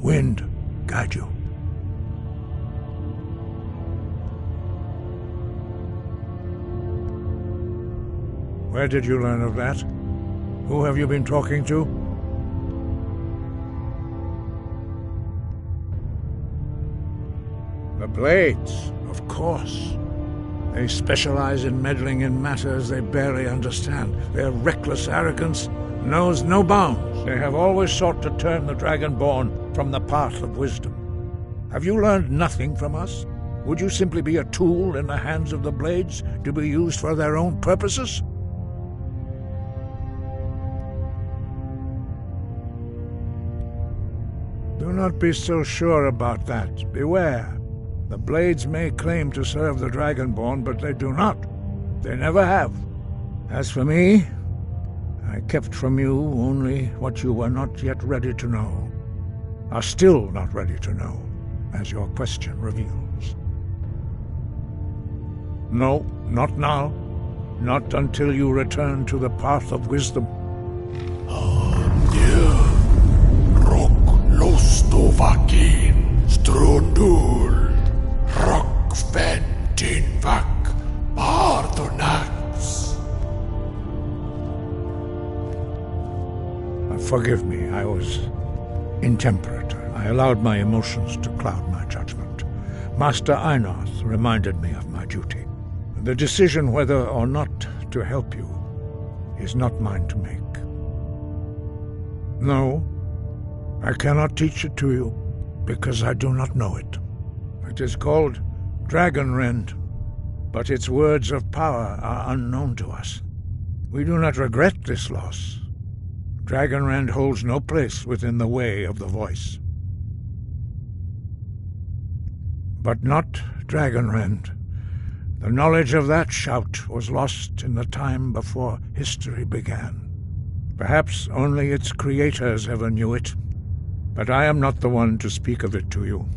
wind guide you. Where did you learn of that? Who have you been talking to? The Blades, of course. They specialize in meddling in matters they barely understand. Their reckless arrogance knows no bounds. They have always sought to turn the Dragonborn from the path of wisdom. Have you learned nothing from us? Would you simply be a tool in the hands of the Blades to be used for their own purposes? Do not be so sure about that. Beware. The Blades may claim to serve the Dragonborn, but they do not. They never have. As for me, I kept from you only what you were not yet ready to know. Are still not ready to know, as your question reveals. No, not now. Not until you return to the path of wisdom. Lostovakin, Strundul, Rockventinvak, Bardonax. Forgive me, I was intemperate. I allowed my emotions to cloud my judgment. Master Einarth reminded me of my duty. The decision whether or not to help you is not mine to make. No, I cannot teach it to you, because I do not know it. It is called Dragonrend, but its words of power are unknown to us. We do not regret this loss. Dragonrend holds no place within the way of the voice. But not Dragonrend. The knowledge of that shout was lost in the time before history began. Perhaps only its creators ever knew it, but I am not the one to speak of it to you.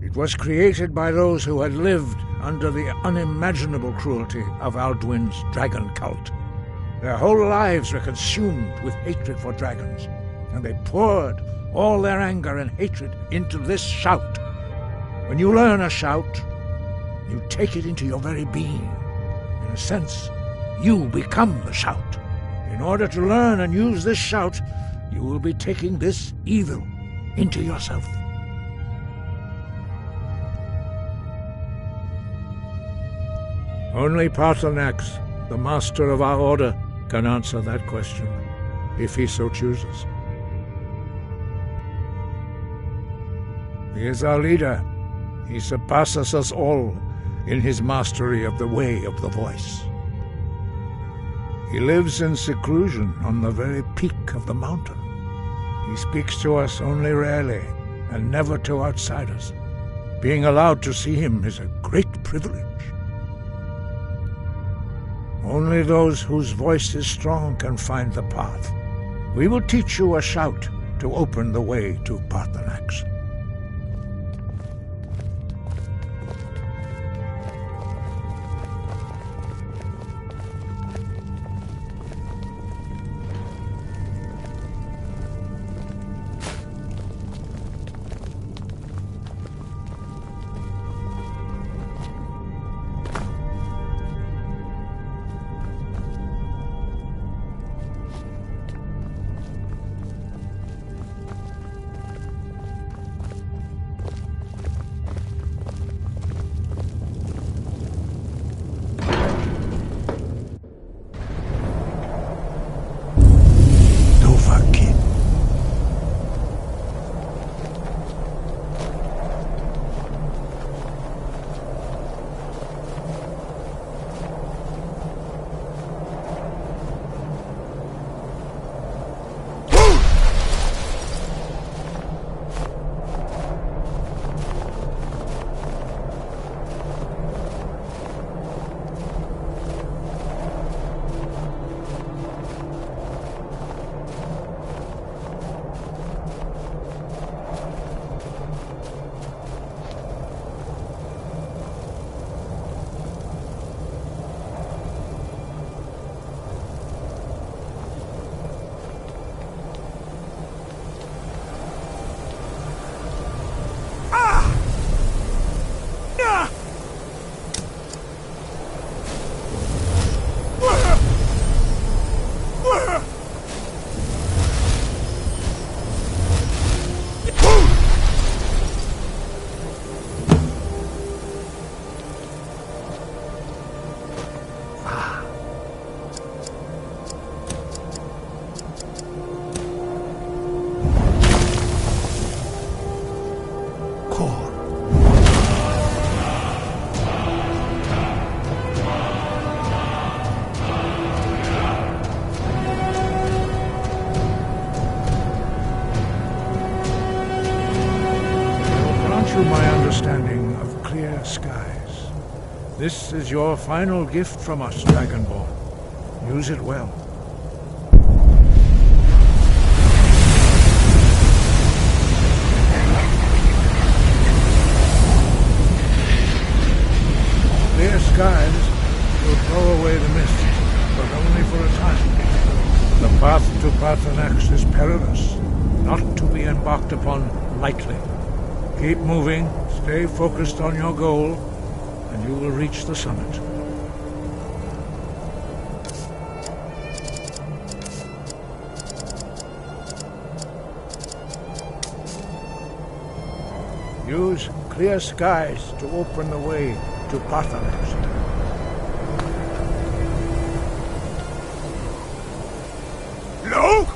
It was created by those who had lived under the unimaginable cruelty of Alduin's dragon cult. Their whole lives were consumed with hatred for dragons, and they poured all their anger and hatred into this shout. When you learn a shout, you take it into your very being. In a sense, you become the shout. In order to learn and use this shout, you will be taking this evil into yourself. Only Paarthurnax, the master of our order, can answer that question, if he so chooses. He is our leader. He surpasses us all in his mastery of the way of the voice. He lives in seclusion on the very peak of the mountain. He speaks to us only rarely, and never to outsiders. Being allowed to see him is a great privilege. Only those whose voice is strong can find the path. We will teach you a shout to open the way to Paarthurnax. This is your final gift from us, Dragonborn. Use it well. Clear skies will blow away the mist, but only for a time. The path to Paarthurnax is perilous, not to be embarked upon lightly. Keep moving, stay focused on your goal, and you will reach the summit. Use clear skies to open the way to Paarthurnax. Look!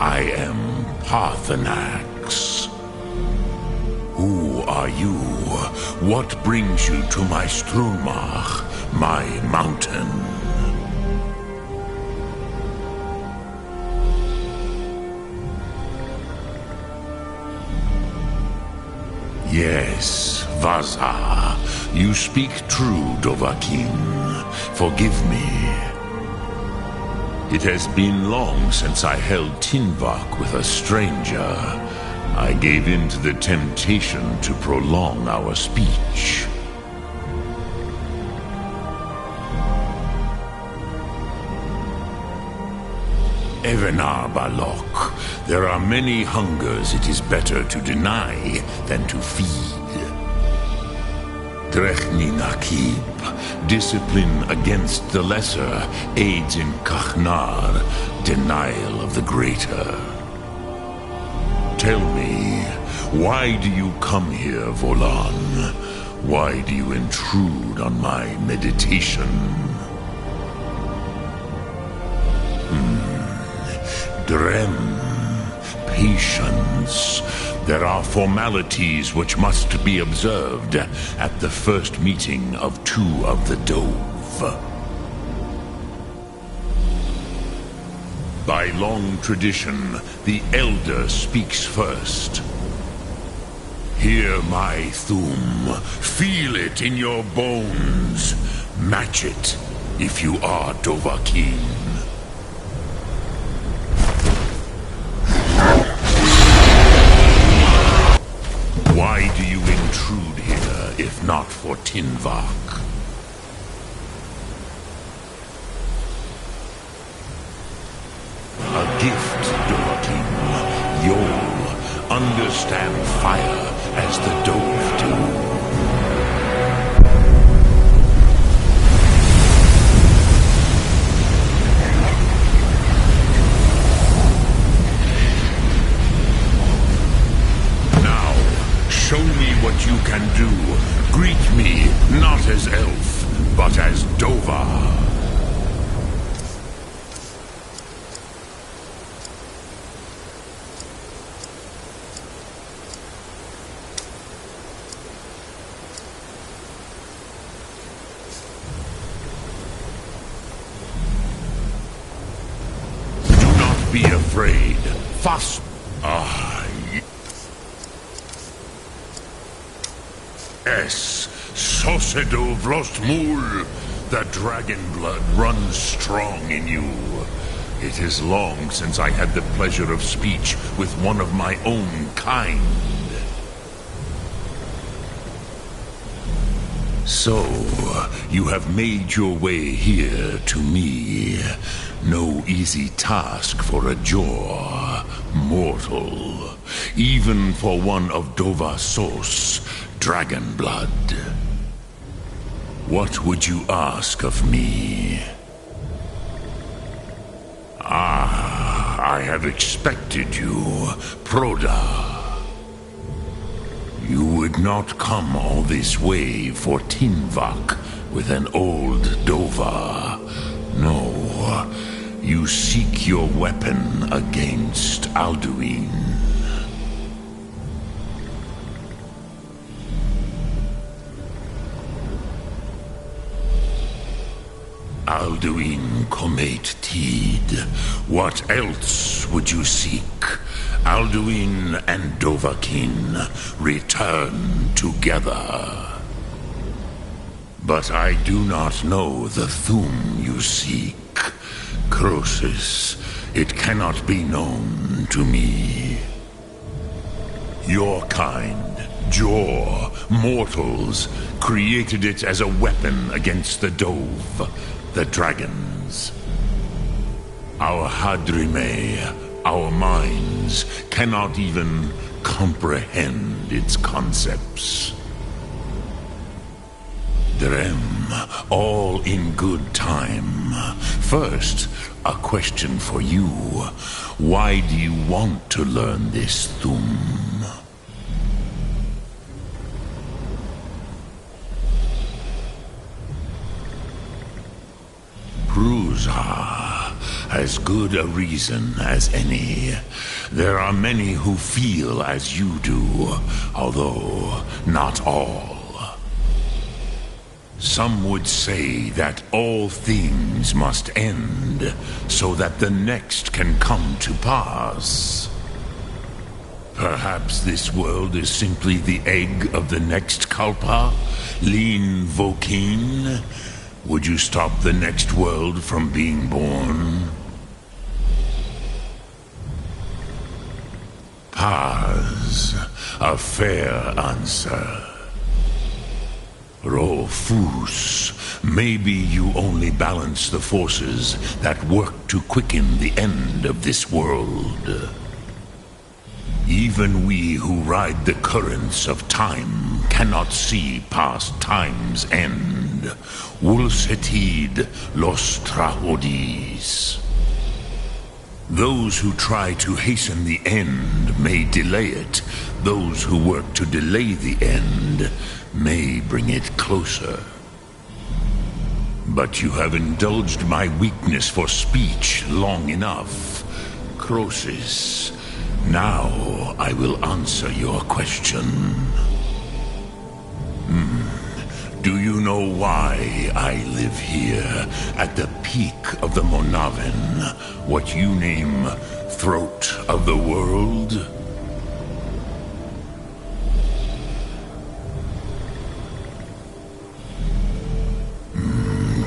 I am Paarthurnax. Who are you? What brings you to my Strulmach, my mountain? Yes, Vaza. You speak true, Dovahkiin. Forgive me. It has been long since I held Tinvak with a stranger. I gave in to the temptation to prolong our speech. Evenar Balok, there are many hungers it is better to deny than to feed. Drechni Nakib, discipline against the lesser, aids in Kachnar, denial of the greater. Tell me, why do you come here, Volan? Why do you intrude on my meditation? Drem, patience. There are formalities which must be observed at the first meeting of two of the Dove. By long tradition, the Elder speaks first. Hear my Thu'um. Feel it in your bones. Match it if you are Dovahkiin. Why do you intrude here, if not for Tinvak? A gift, Dovahkiin. You'll understand fire as the Dove do. Show me what you can do. Greet me, not as elf, but as Dova. Do not be afraid. Fast. Yes, Sosedo Vlostmul, the dragon blood runs strong in you. It is long since I had the pleasure of speech with one of my own kind. So, you have made your way here to me. No easy task for a Jor, mortal. Even for one of Dova Sos, dragon blood. What would you ask of me? I have expected you, Proda. You would not come all this way for Tinvak with an old Dova. No, you seek your weapon against Alduin. Alduin Comate Teed. What else would you seek? Alduin and Dovahkiin return together. But I do not know the Thu'um you seek. Croesus, it cannot be known to me. Your kind, Jor, mortals, created it as a weapon against the Dove, the dragons. Our Hadrime, our minds, cannot even comprehend its concepts. Drem, all in good time. First, a question for you. Why do you want to learn this Thu'um? Prusa, as good a reason as any. There are many who feel as you do, although not all. Some would say that all things must end, so that the next can come to pass. Perhaps this world is simply the egg of the next Kalpa, Lin Vokin. Would you stop the next world from being born? Paz, a fair answer. Rofus, maybe you only balance the forces that work to quicken the end of this world. Even we who ride the currents of time cannot see past time's end. Wulsetid los trahodis. Those who try to hasten the end may delay it. Those who work to delay the end may bring it closer. But you have indulged my weakness for speech long enough. Croesus, now I will answer your question. Do you know why I live here, at the peak of the Monaven, what you name Throat of the World?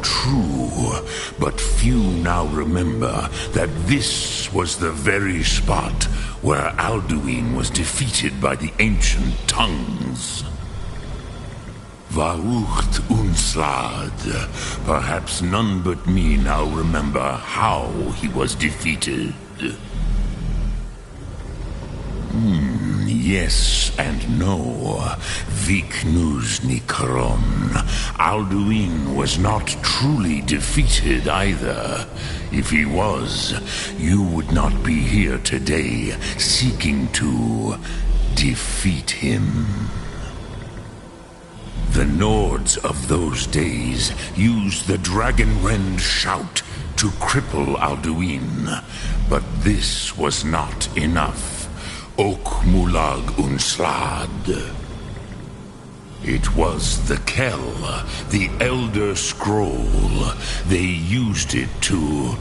True, but few now remember that this was the very spot where Alduin was defeated by the ancient tongues. Vaucht Unslad. Perhaps none but me now remember how he was defeated. Yes and no. Viknus Nikron. Alduin was not truly defeated either. If he was, you would not be here today seeking to defeat him. The Nords of those days used the Dragonrend shout to cripple Alduin, but this was not enough. Ok Mulag Unslad. It was the Kell, the Elder Scroll. They used it to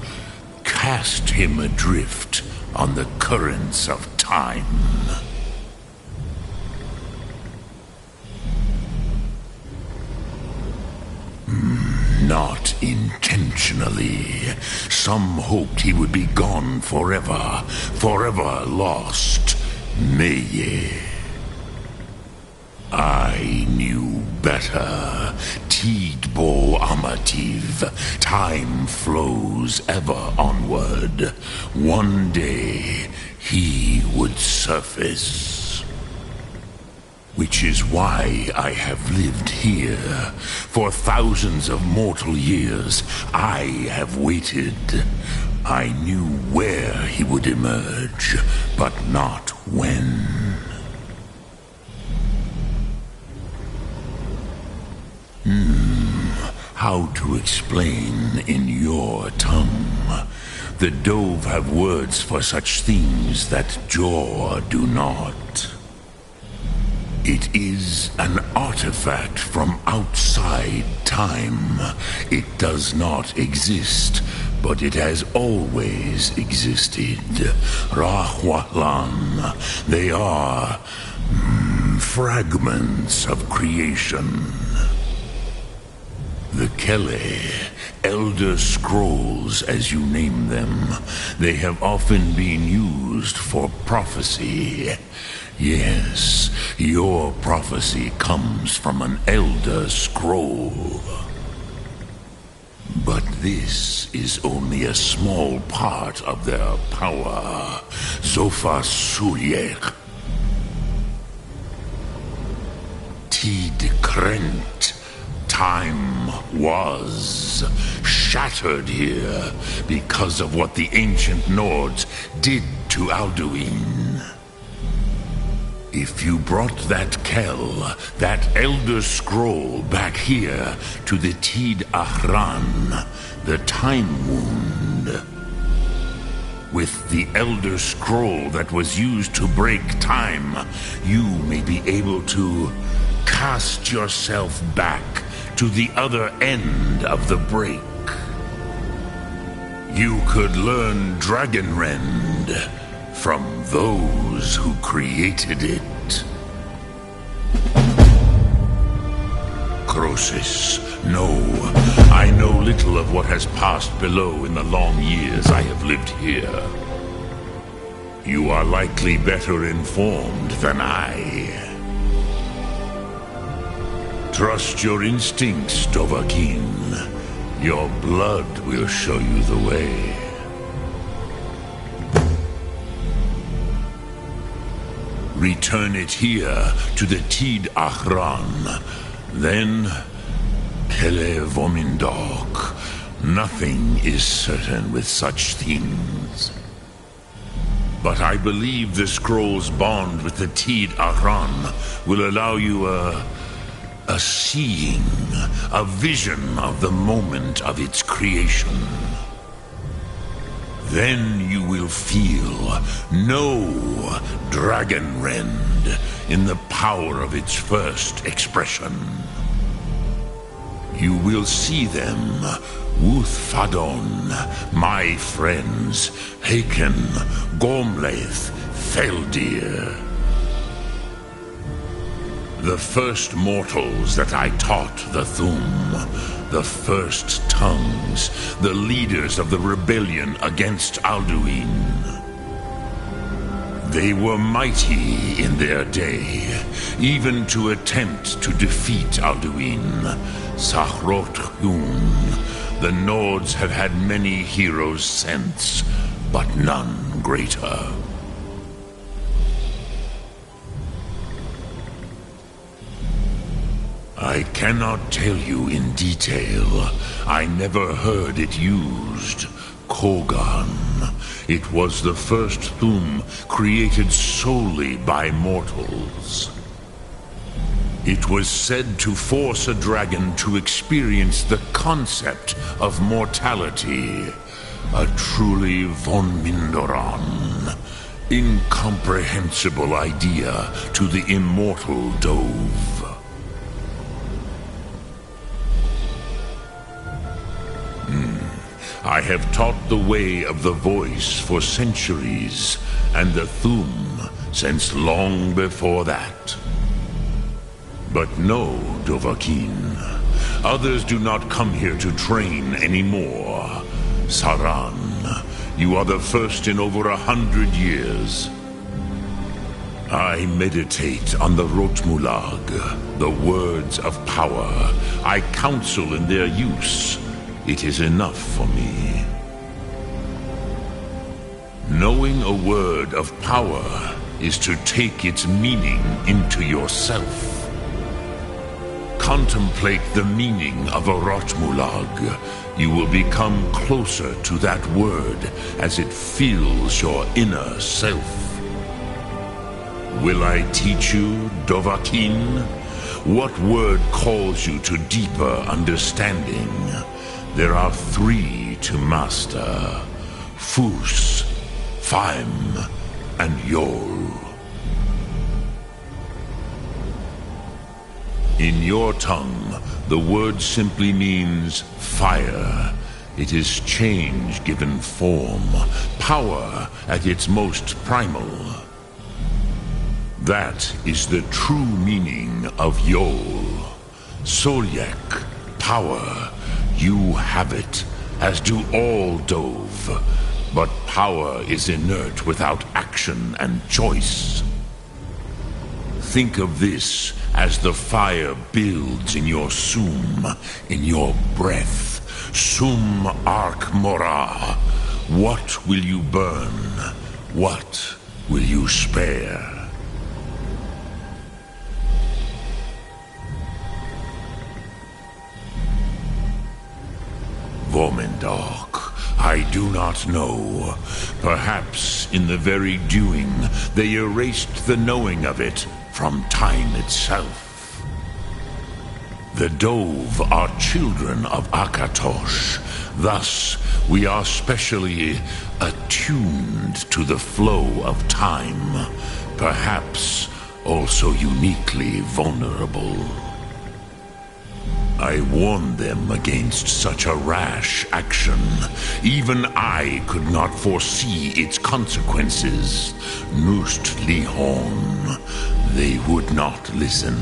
cast him adrift on the currents of time. Not intentionally. Some hoped he would be gone forever, forever lost. Meye. I knew better. Tidbo Amativ. Time flows ever onward. One day he would surface. Which is why I have lived here. For thousands of mortal years, I have waited. I knew where he would emerge, but not when. How to explain in your tongue? The Dove have words for such things that Jor do not. It is an artifact from outside time. It does not exist, but it has always existed. Rahwalan. They are fragments of creation. The Kele, Elder Scrolls as you name them, they have often been used for prophecy. Yes, your prophecy comes from an Elder Scroll. But this is only a small part of their power. Zofa Sulyek. Tid Krent. Time was shattered here because of what the ancient Nords did to Alduin. If you brought that Kell, that Elder Scroll back here to the Tid Ahran, the Time Wound, With the Elder Scroll that was used to break time, you may be able to cast yourself back to the other end of the break. You could learn Dragonrend from those who created it. Crosis, no, I know little of what has passed below in the long years I have lived here. You are likely better informed than I. Trust your instincts, Dovahkiin. Your blood will show you the way. Return it here to the Tid Achran. Then, Kele Vomindok. Nothing is certain with such things. But I believe the scroll's bond with the Tid Achran will allow you a seeing, a vision of the moment of its creation. Then you will feel, know Dragonrend in the power of its first expression. You will see them, Wuthfadon, my friends, Haken, Gormlaith, Feldir. The first mortals that I taught the Thu'um, the first tongues, the leaders of the rebellion against Alduin. They were mighty in their day, even to attempt to defeat Alduin. Sahrot-Hun, the Nords have had many heroes since, but none greater. I cannot tell you in detail. I never heard it used. Kogan. It was the first Thu'um created solely by mortals. It was said to force a dragon to experience the concept of mortality. A truly Von Mindoran. Incomprehensible idea to the immortal Dove. I have taught the way of the voice for centuries, and the Thu'um since long before that. But no, Dovahkiin. Others do not come here to train anymore. Saran, you are the first in over 100 years. I meditate on the Rotmulag, the words of power. I counsel in their use. It is enough for me. Knowing a word of power is to take its meaning into yourself. Contemplate the meaning of a Rotmulag. You will become closer to that word as it fills your inner self. Will I teach you, Dovahkiin? What word calls you to deeper understanding? There are 3 to master. Fus, Faim, and Yol. In your tongue, the word simply means fire. It is change given form, power at its most primal. That is the true meaning of Yol. Solyak, power. You have it, as do all Dove. But power is inert without action and choice. Think of this as the fire builds in your Sum, in your breath. Sum Ark Mora. What will you burn? What will you spare? Vomindok, I do not know. Perhaps in the very doing, they erased the knowing of it from time itself. The Dove are children of Akatosh. Thus, we are specially attuned to the flow of time. Perhaps also uniquely vulnerable. I warned them against such a rash action. Even I could not foresee its consequences. Nust Lihon, they would not listen.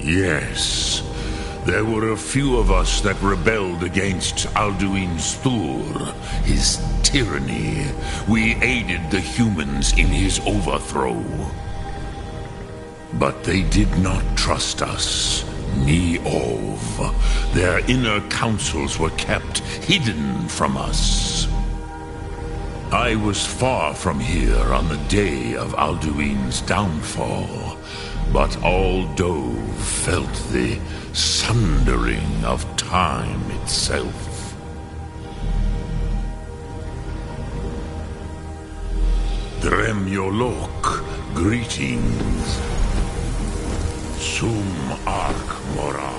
Yes, there were a few of us that rebelled against Alduin Stur, his tyranny. We aided the humans in his overthrow. But they did not trust us, ni Ov. Their inner counsels were kept hidden from us. I was far from here on the day of Alduin's downfall, but all Dove felt the sundering of time itself. Dremyolok, greetings. Sum Ark Mora.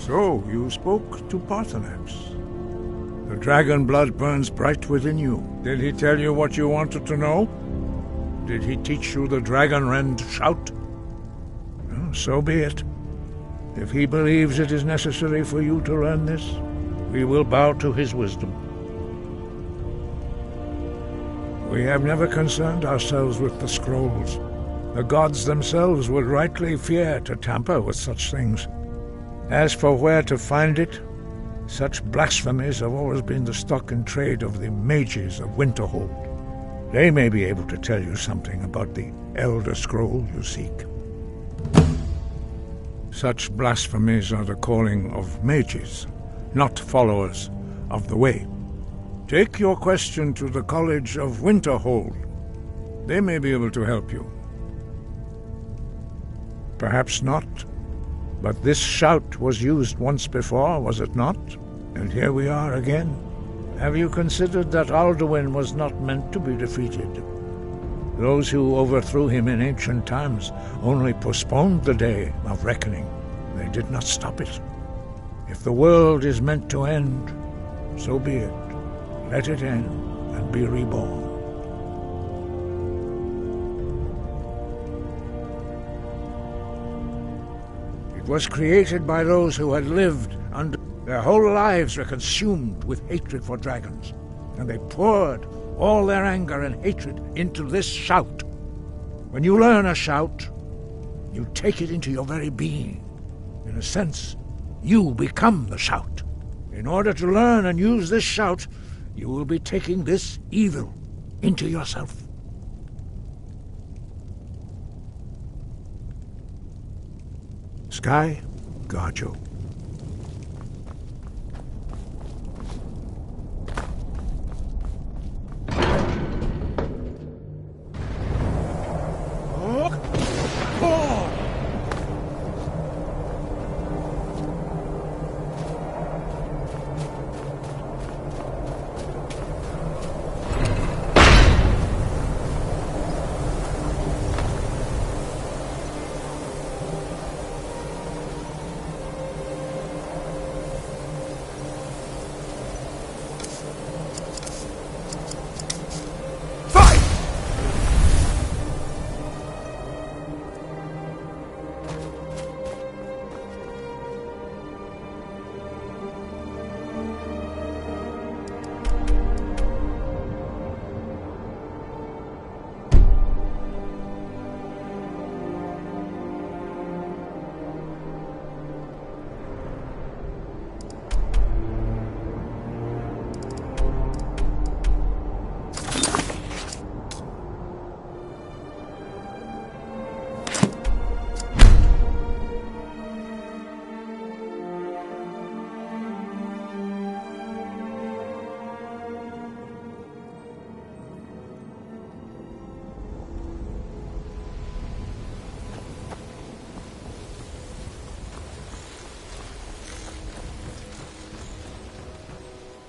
So, you spoke to Paarthurnax. The dragon blood burns bright within you. Did he tell you what you wanted to know? Did he teach you the dragon rend shout? Well, so be it. If he believes it is necessary for you to learn this, we will bow to his wisdom. We have never concerned ourselves with the scrolls. The gods themselves would rightly fear to tamper with such things. As for where to find it, such blasphemies have always been the stock in trade of the mages of Winterhold. They may be able to tell you something about the Elder Scroll you seek. Such blasphemies are the calling of mages, not followers of the Way. Take your question to the College of Winterhold. They may be able to help you. Perhaps not. But this shout was used once before, was it not? And here we are again. Have you considered that Alduin was not meant to be defeated? Those who overthrew him in ancient times only postponed the day of reckoning. They did not stop it. If the world is meant to end, so be it. Let it end and be reborn. It was created by those who had lived under... Their whole lives were consumed with hatred for dragons, and they poured all their anger and hatred into this shout. When you learn a shout, you take it into your very being. In a sense, you become the shout. In order to learn and use this shout, you will be taking this evil into yourself. Sky, guard you.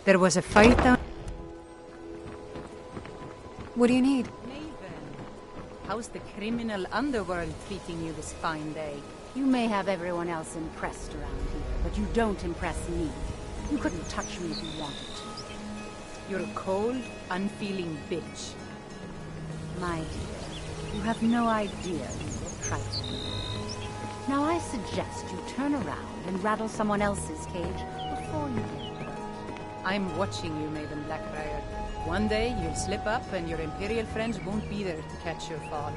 There was a fight down... What do you need? Maven, how's the criminal underworld treating you this fine day? You may have everyone else impressed around here, but you don't impress me. You couldn't touch me if you wanted to. You're a cold, unfeeling bitch. My dear, you have no idea who you're trifling with. Now I suggest you turn around and rattle someone else's cage before you get hurt. I'm watching you, Maven Blackbriar. One day, you'll slip up and your Imperial friends won't be there to catch your fall.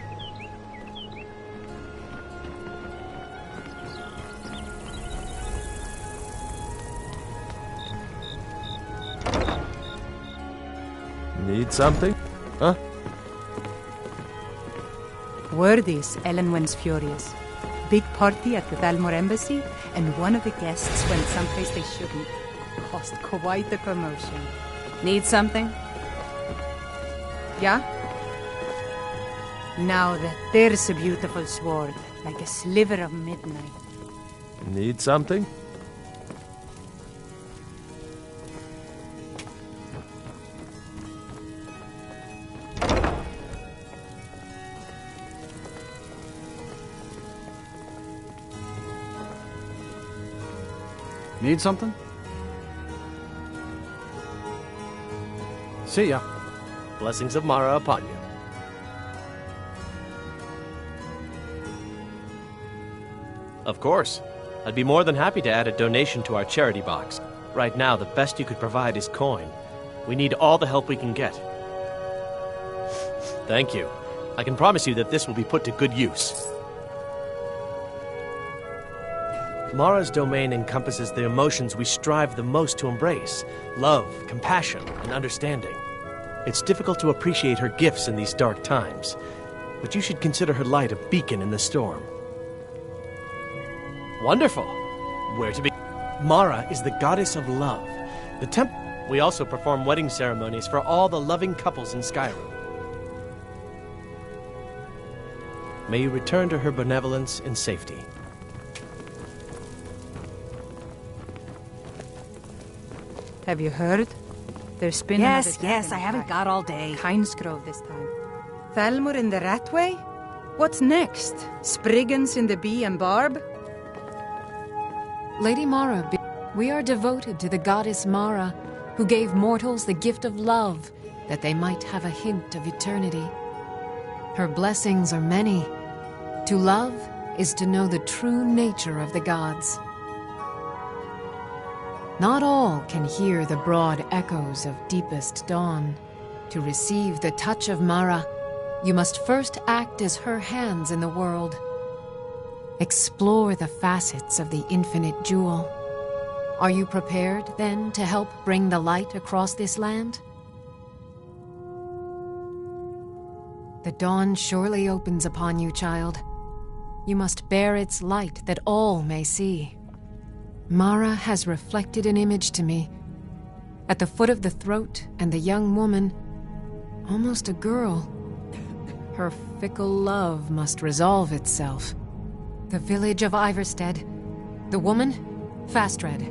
Need something? Huh? Word is Elenwen's furious. Big party at the Thalmor embassy, and one of the guests went someplace they shouldn't. Caused quite a commotion. Need something? Yeah? Now there's a beautiful sword, like a sliver of midnight. Need something? Need something? See ya. Blessings of Mara upon you. Of course. I'd be more than happy to add a donation to our charity box. Right now, the best you could provide is coin. We need all the help we can get. Thank you. I can promise you that this will be put to good use. Mara's domain encompasses the emotions we strive the most to embrace: love, compassion, and understanding. It's difficult to appreciate her gifts in these dark times, but you should consider her light a beacon in the storm. Wonderful! Where to begin? Mara is the goddess of love. We also perform wedding ceremonies for all the loving couples in Skyrim. May you return to her benevolence in safety. Have you heard? There's been Yes, I haven't got all day. Kynesgrove this time. Thalmor in the Ratway? What's next? Spriggans in the Bee and Barb? Lady Mara, we are devoted to the goddess Mara, who gave mortals the gift of love, that they might have a hint of eternity. Her blessings are many. To love is to know the true nature of the gods. Not all can hear the broad echoes of deepest dawn. To receive the touch of Mara, you must first act as her hands in the world. Explore the facets of the infinite jewel. Are you prepared, then, to help bring the light across this land? The dawn surely opens upon you, child. You must bear its light that all may see. Mara has reflected an image to me. At the foot of the throat and the young woman, almost a girl. Her fickle love must resolve itself. The village of Iverstead. The woman, Fastred.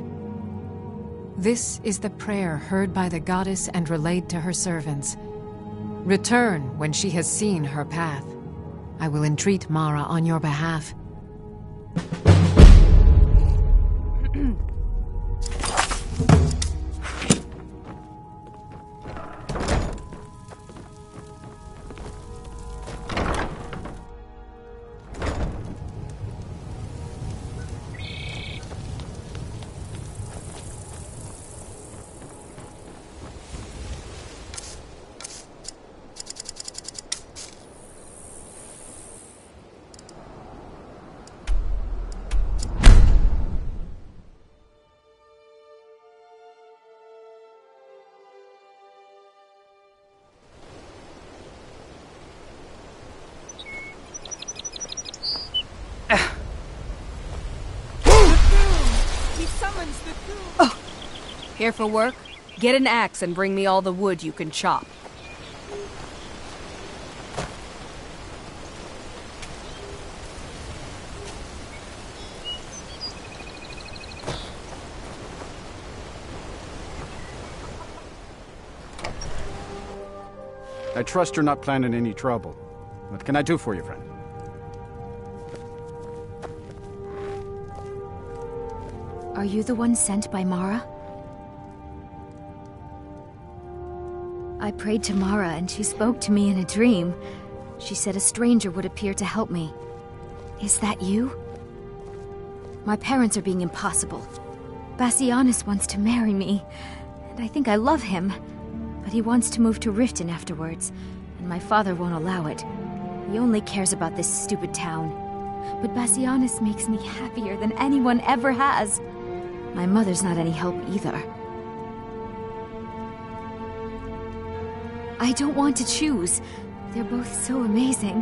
This is the prayer heard by the goddess and relayed to her servants. Return when she has seen her path. I will entreat Mara on your behalf. Here for work? Get an axe and bring me all the wood you can chop. I trust you're not planning any trouble. What can I do for you, friend? Are you the one sent by Mara? I prayed to Mara and she spoke to me in a dream. She said a stranger would appear to help me. Is that you? My parents are being impossible. Bassianus wants to marry me, and I think I love him. But he wants to move to Riften afterwards, and my father won't allow it. He only cares about this stupid town. But Bassianus makes me happier than anyone ever has. My mother's not any help either. I don't want to choose. They're both so amazing.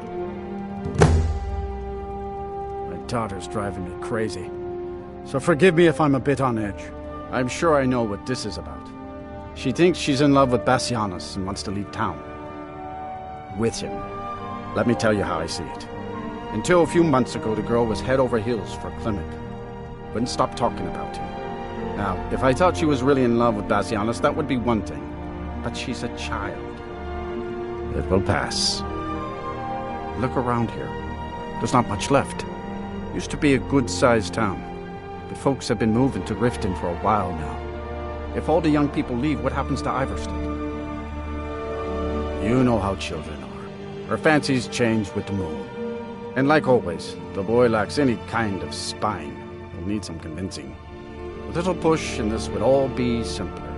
My daughter's driving me crazy. So forgive me if I'm a bit on edge. I'm sure I know what this is about. She thinks she's in love with Bassianus and wants to leave town. With him. Let me tell you how I see it. Until a few months ago, the girl was head over heels for Klimek. Wouldn't stop talking about him. Now, if I thought she was really in love with Bassianus, that would be one thing. But she's a child. It will pass. Look around here. There's not much left. Used to be a good-sized town. But folks have been moving to Riften for a while now. If all the young people leave, what happens to Ivarstead? You know how children are. Her fancies change with the moon. And like always, the boy lacks any kind of spine. He'll need some convincing. A little push and this would all be simpler.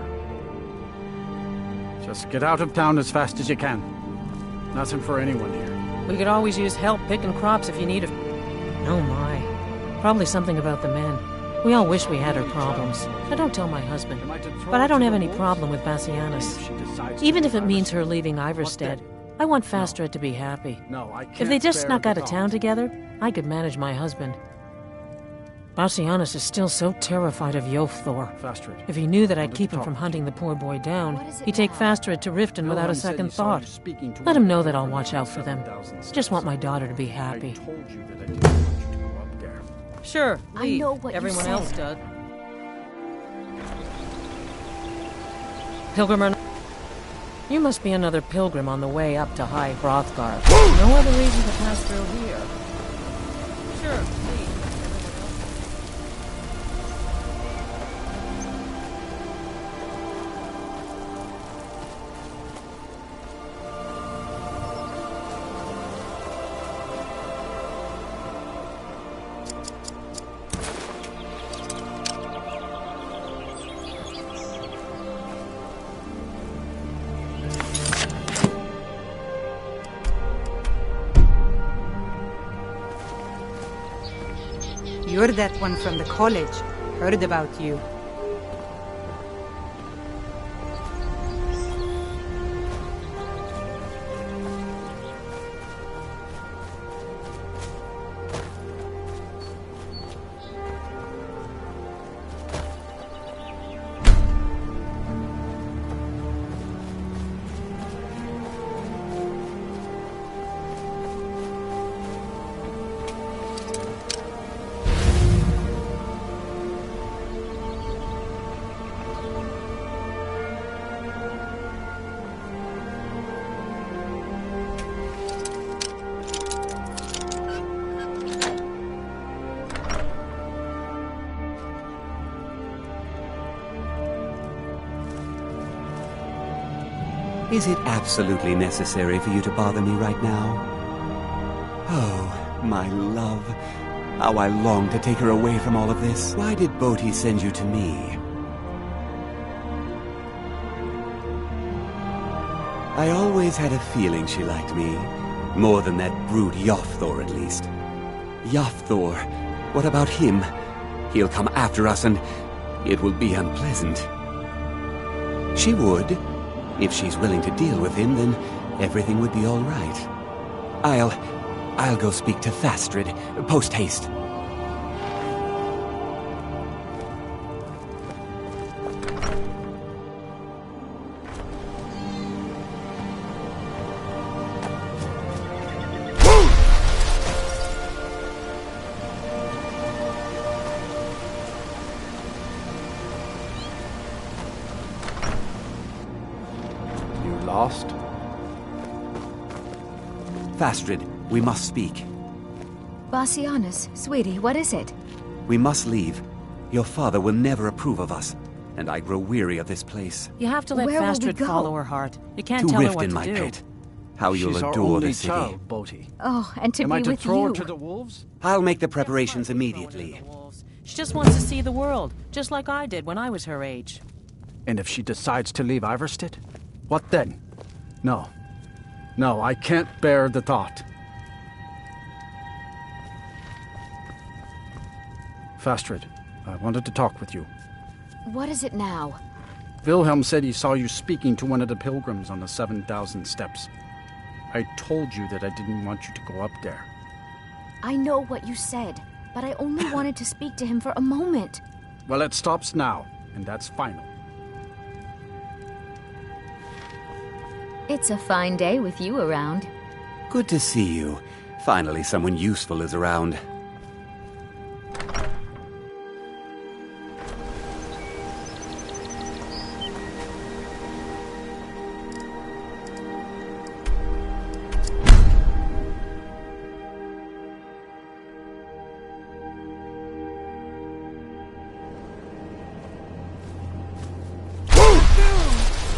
Just get out of town as fast as you can. Nothing for anyone here. We could always use help picking crops if you need it. Oh my. Probably something about the men. We all wish we had her problems. I don't tell my husband. But I don't have any problem with Bassianus. Even if it means her leaving Ivarstead, I want Fastred to be happy. If they just snuck out of town together, I could manage my husband. Bassianus is still so terrified of Yofthor. If he knew that I'd keep him from hunting the poor boy down, he'd take Fastred to Riften without a second thought. Let him know that I'll watch out for them. Just want my daughter to be happy. Sure, leave. I know what everyone you else said. does. Pilgrim, you must be another pilgrim on the way up to High Hrothgar. No other reason to pass through here. Sure, leave. You're that one from the college. Heard about you. Is it absolutely necessary for you to bother me right now? Oh, my love. How I long to take her away from all of this. Why did Boti send you to me? I always had a feeling she liked me. More than that brute Yofthor, at least. Yofthor. What about him? He'll come after us and it will be unpleasant. She would. If she's willing to deal with him, then everything would be all right. I'll go speak to Fastred, post-haste. Lost? Fastrid, we must speak. Bassianus, sweetie, what is it? We must leave. Your father will never approve of us, and I grow weary of this place. You have to let Where will we Fastrid go? follow her heart. You can't To tell her rift what in to my do. pit. How you'll She's our adore only the city. child, Bodhi. Oh, and to Am be I to with throw you. her to the wolves? I'll make the preparations immediately. She just wants to see the world, just like I did when I was her age. And if she decides to leave Iverstead, what then? No. No, I can't bear the thought. Fastrid, I wanted to talk with you. What is it now? Wilhelm said he saw you speaking to one of the pilgrims on the 7,000 steps. I told you that I didn't want you to go up there. I know what you said, but I only wanted to speak to him for a moment. Well, it stops now, and that's final. It's a fine day with you around. Good to see you. Finally, someone useful is around.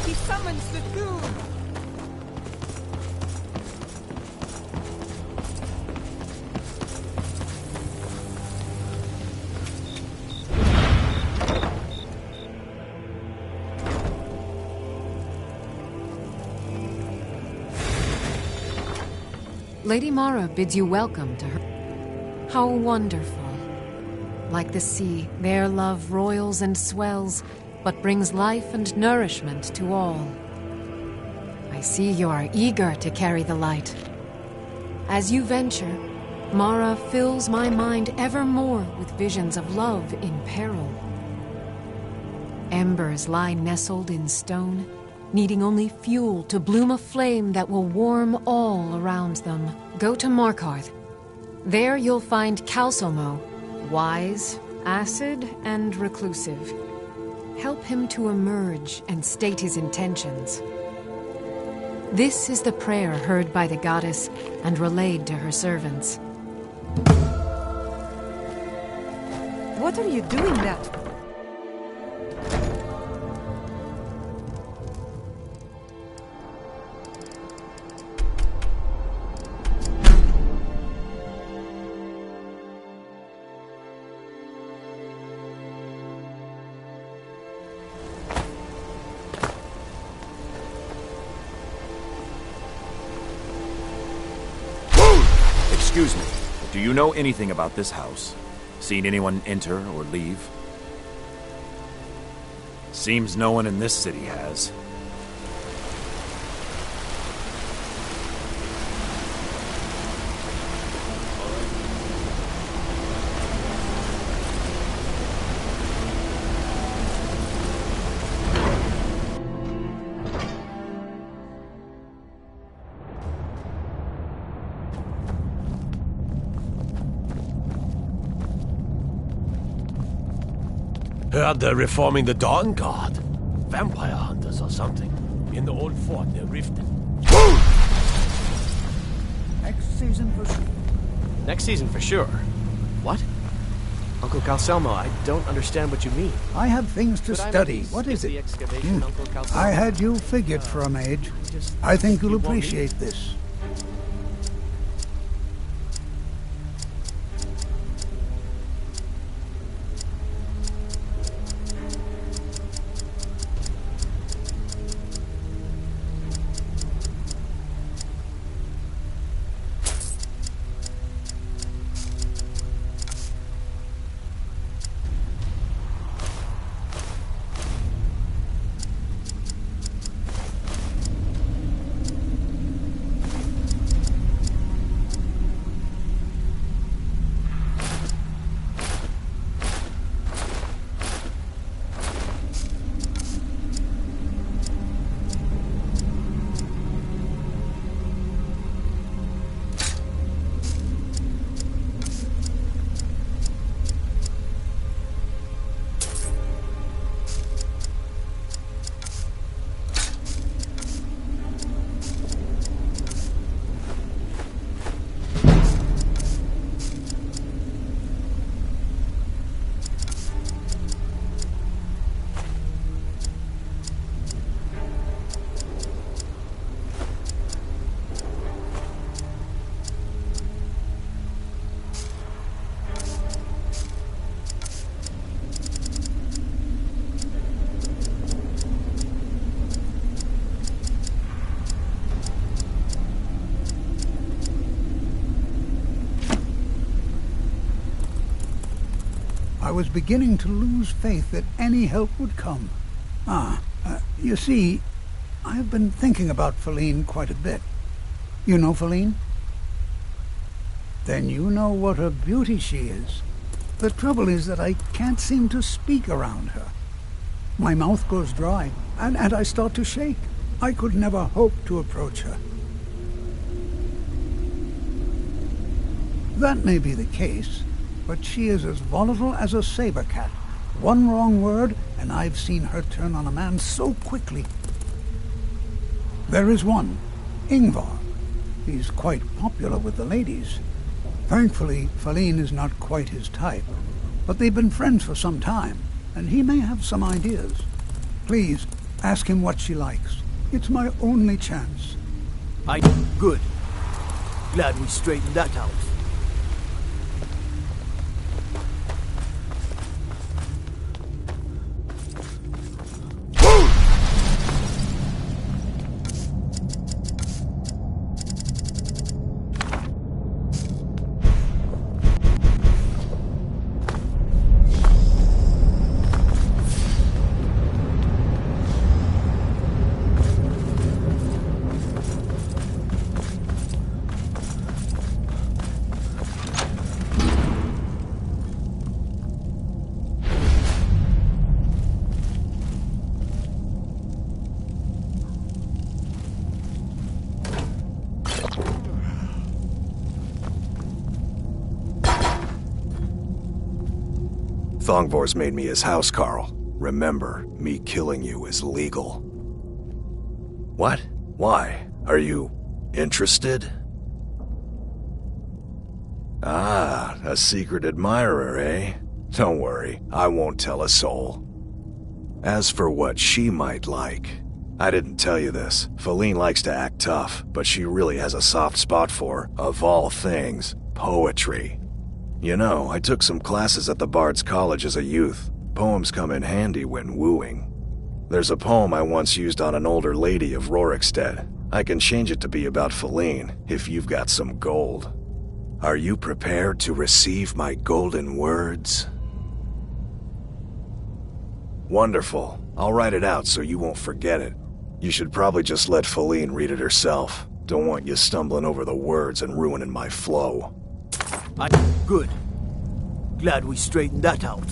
He summons the Doom! Lady Mara bids you welcome to her. How wonderful. Like the sea, their love roils and swells, but brings life and nourishment to all. I see you are eager to carry the light. As you venture, Mara fills my mind ever more with visions of love in peril. Embers lie nestled in stone, needing only fuel to bloom a flame that will warm all around them. Go to Markarth. There you'll find Calcelmo, wise, acid, and reclusive. Help him to emerge and state his intentions. This is the prayer heard by the goddess and relayed to her servants. What are you doing that? Excuse me, do you know anything about this house? Seen anyone enter or leave? Seems no one in this city has. Heard they're reforming the Dawn Guard. Vampire hunters or something. In the old fort near Riften. Next season for sure. Next season for sure. What? Uncle Calcelmo, I don't understand what you mean. I have things to study. What is it? I had you figured for a mage. I think you'll appreciate this. I was beginning to lose faith that any help would come. You see, I've been thinking about Feline quite a bit. You know Feline? Then you know what a beauty she is. The trouble is that I can't seem to speak around her. My mouth goes dry, and I start to shake. I could never hope to approach her. That may be the case, but she is as volatile as a saber cat. One wrong word, and I've seen her turn on a man so quickly. There is one, Ingvar. He's quite popular with the ladies. Thankfully, Feline is not quite his type, but they've been friends for some time, and he may have some ideas. Please, ask him what she likes. It's my only chance. Good. Glad we straightened that out. Thongvor's made me his house, Carl. Remember, me killing you is legal. What? Why? Are you interested? Ah, a secret admirer, eh? Don't worry, I won't tell a soul. As for what she might like, I didn't tell you this. Feline likes to act tough, but she really has a soft spot for, of all things, poetry. You know, I took some classes at the Bard's College as a youth. Poems come in handy when wooing. There's a poem I once used on an older lady of Rorikstead. I can change it to be about Feline, if you've got some gold. Are you prepared to receive my golden words? Wonderful. I'll write it out so you won't forget it. You should probably just let Feline read it herself. Don't want you stumbling over the words and ruining my flow. Good. Glad we straightened that out.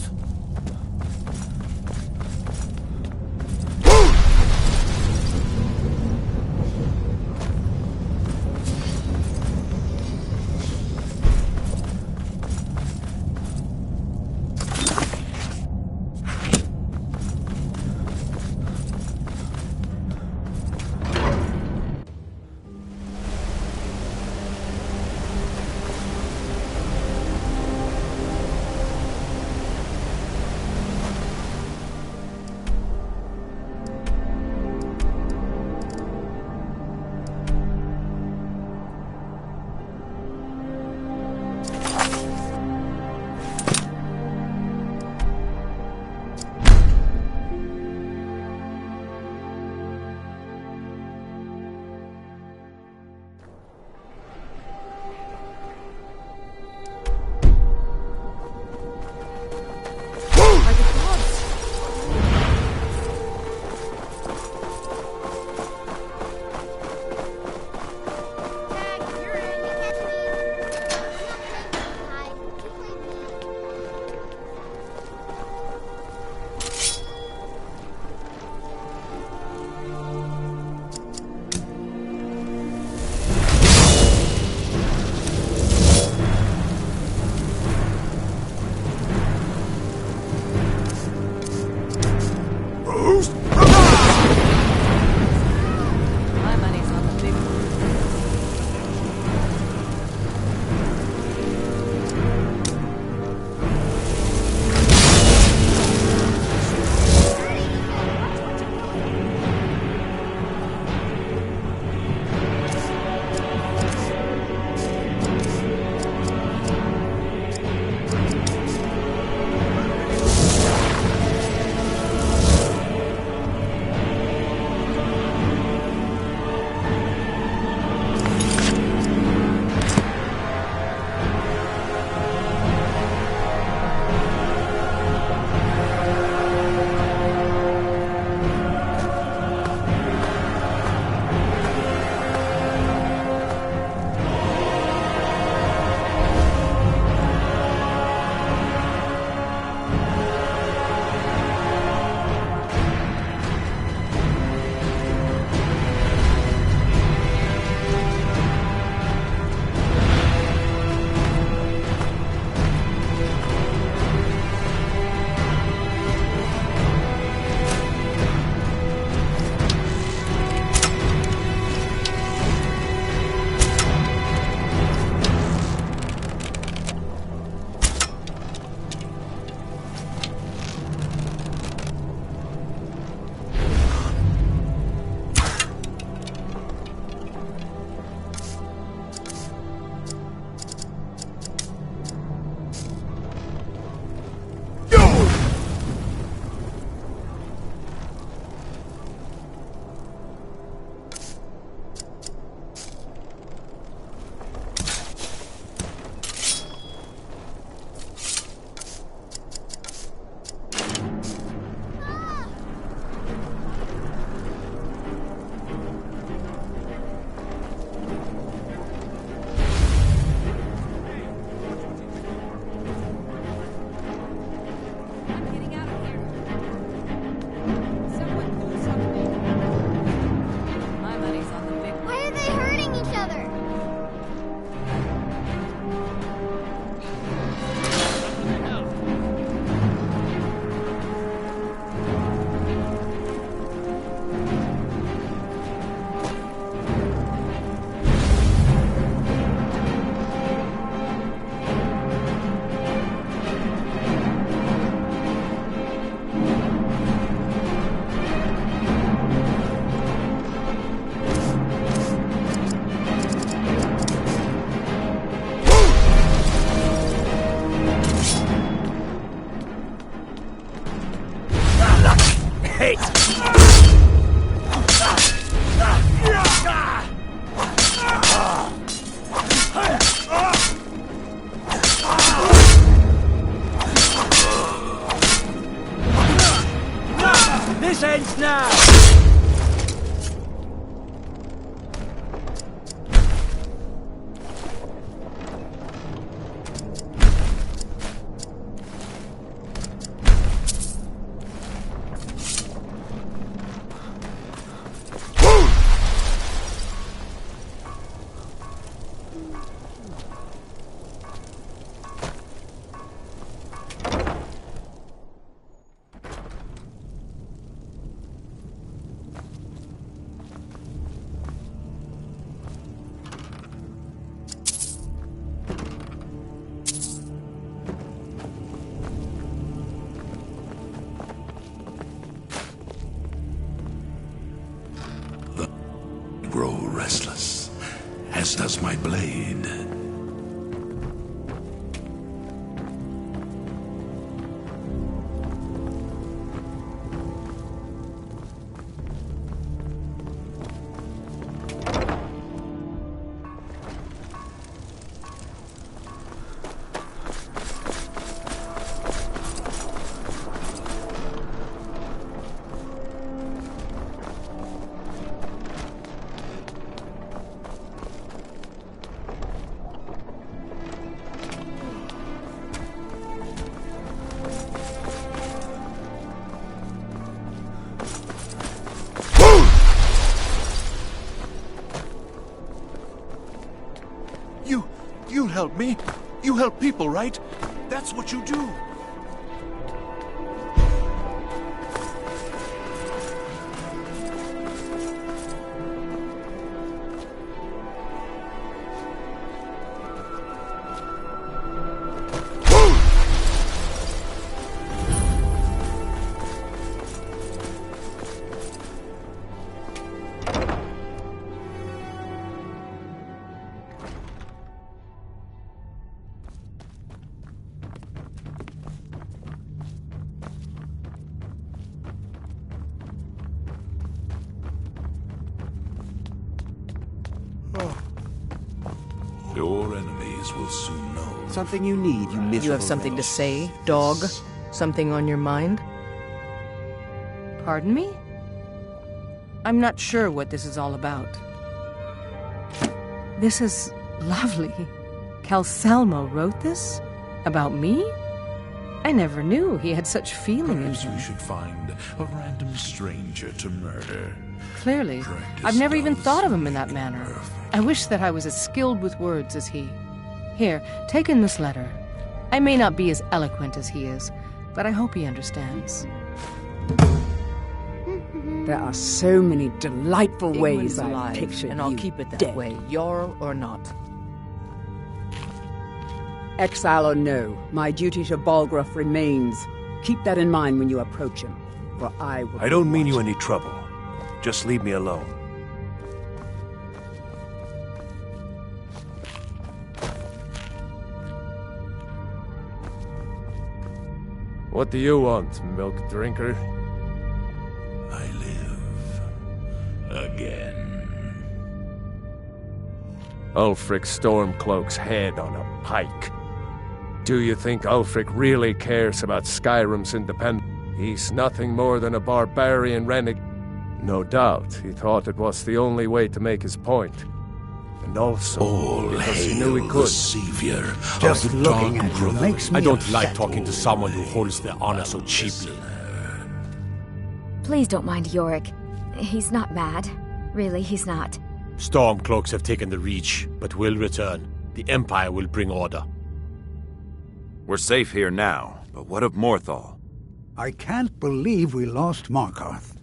does my blade. You help me. You help people, right? That's what you do. Your enemies will soon know. Something you need, you miserable. You have something to say, dog? Something on your mind? Pardon me? I'm not sure what this is all about. This is lovely. Calsalmo wrote this? About me? I never knew he had such feeling in Perhaps him. we should find a random stranger to murder. Clearly. I've never even thought of him in that manner. I wish that I was as skilled with words as he. Here, take in this letter. I may not be as eloquent as he is, but I hope he understands. There are so many delightful ways Igmund's I alive, picture and I'll you keep it that dead. way, Jarl or not. Exile or no, my duty to Balgruuf remains. Keep that in mind when you approach him, for I will... I don't mean you any trouble. Just leave me alone. What do you want, milk drinker? I live again. Ulfric Stormcloak's head on a pike. Do you think Ulfric really cares about Skyrim's independence? He's nothing more than a barbarian renegade. No doubt, he thought it was the only way to make his point. And also, All because he hail knew he the could. savior Just of the looking Dark at you Brotherhood. makes me I don't upset. like talking to someone who holds their honor so cheaply. Please don't mind Yorick. He's not mad. Really, he's not. Stormcloaks have taken the Reach, but will return. The Empire will bring order. We're safe here now, but what of Morthal? I can't believe we lost Markarth.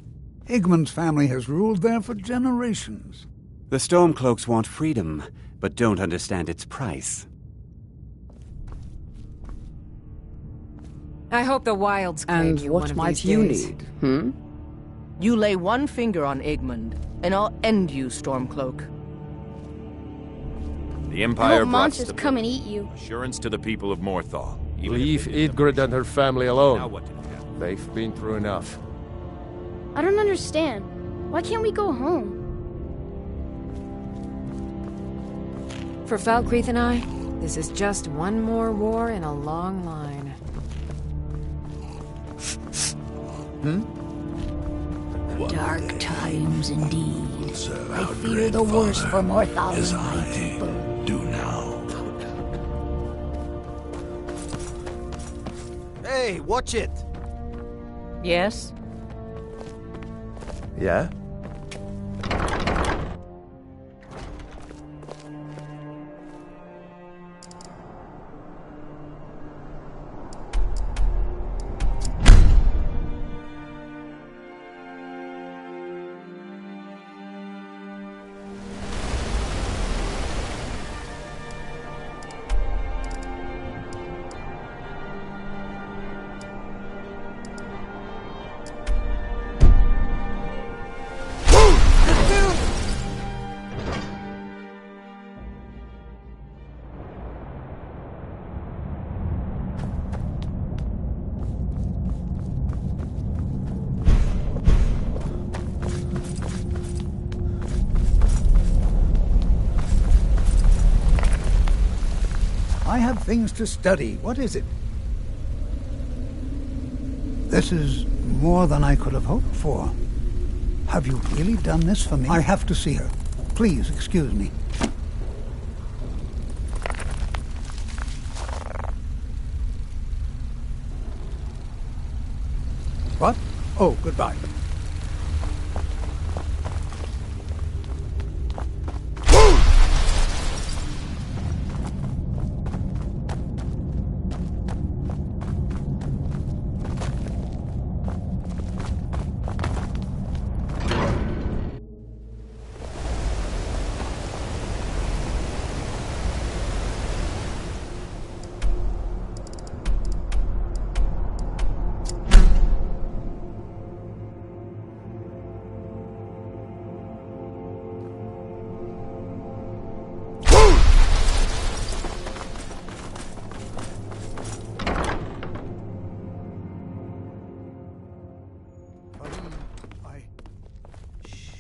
Igmund's family has ruled there for generations. The Stormcloaks want freedom, but don't understand its price. I hope the Wilds claim And you one what of might these you days. need, You lay one finger on Igmund, and I'll end you, Stormcloak. The I Empire hope brought monsters stability. come and eat you. Assurance to the people of Morthal. Even Leave if they Idgrid and her family alone. Now what did it happen? They've been through enough. I don't understand. Why can't we go home? For Falkreath and I, this is just one more war in a long line. Dark times indeed. I Our fear dread the worst for father, Morthal as and my I people. do now. Hey, watch it! Yes? Yeah? I have things to study. What is it? This is more than I could have hoped for. Have you really done this for me? I have to see her. Please, excuse me. What? Oh, goodbye.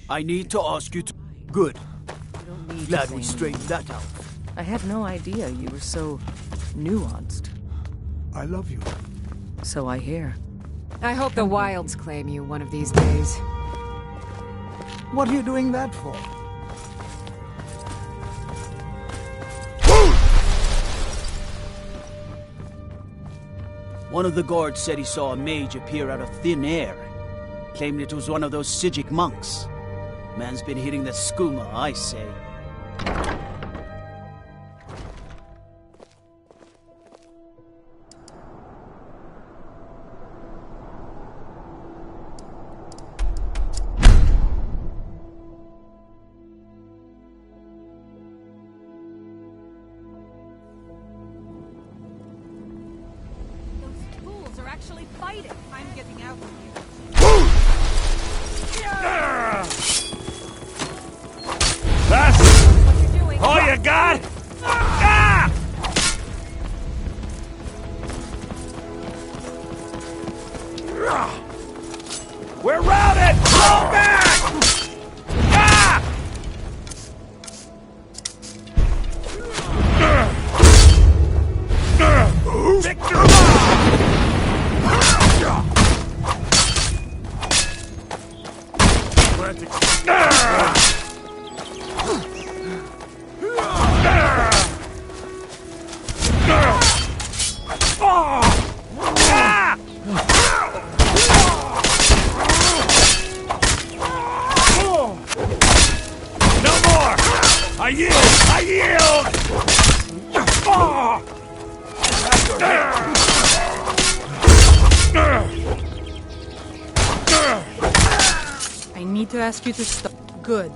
I need to ask you to... Good. Glad we straightened that out. I had no idea you were so nuanced. I love you. So I hear. I hope the Wilds claim you one of these days. What are you doing that for? One of the guards said he saw a mage appear out of thin air. Claimed it was one of those Psijic monks. Man's been hitting the skooma, I say. Those fools are actually fighting. I'm getting out of here. That's all you got? Ah! We're routed! Fall back! Ah! Victor! I yield! I yield! I need to ask you to stop. Good.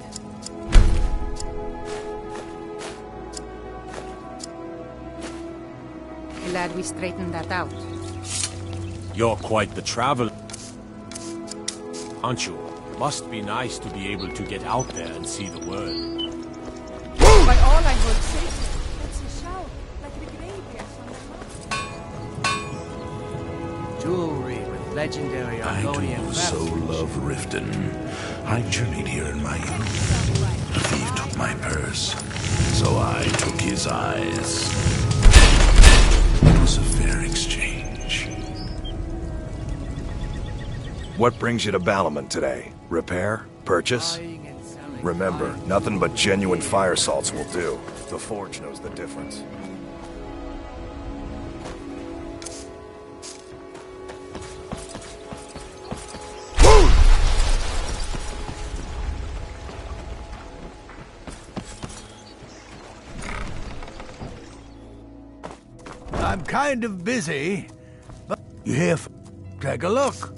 Glad we straightened that out. You're quite the traveler, aren't you? Must be nice to be able to get out there and see the world. By all I hold sacred, it's a shower, like the graveyard from Jewelry with legendary I Argonian too so love Riften. I journeyed here in my youth. A thief took my purse, so I took his eyes. It was a fair exchange. What brings you to Balamant today? Repair? Purchase? Remember, nothing but genuine fire salts will do. The Forge knows the difference. I'm kind of busy, but you here? Take a look.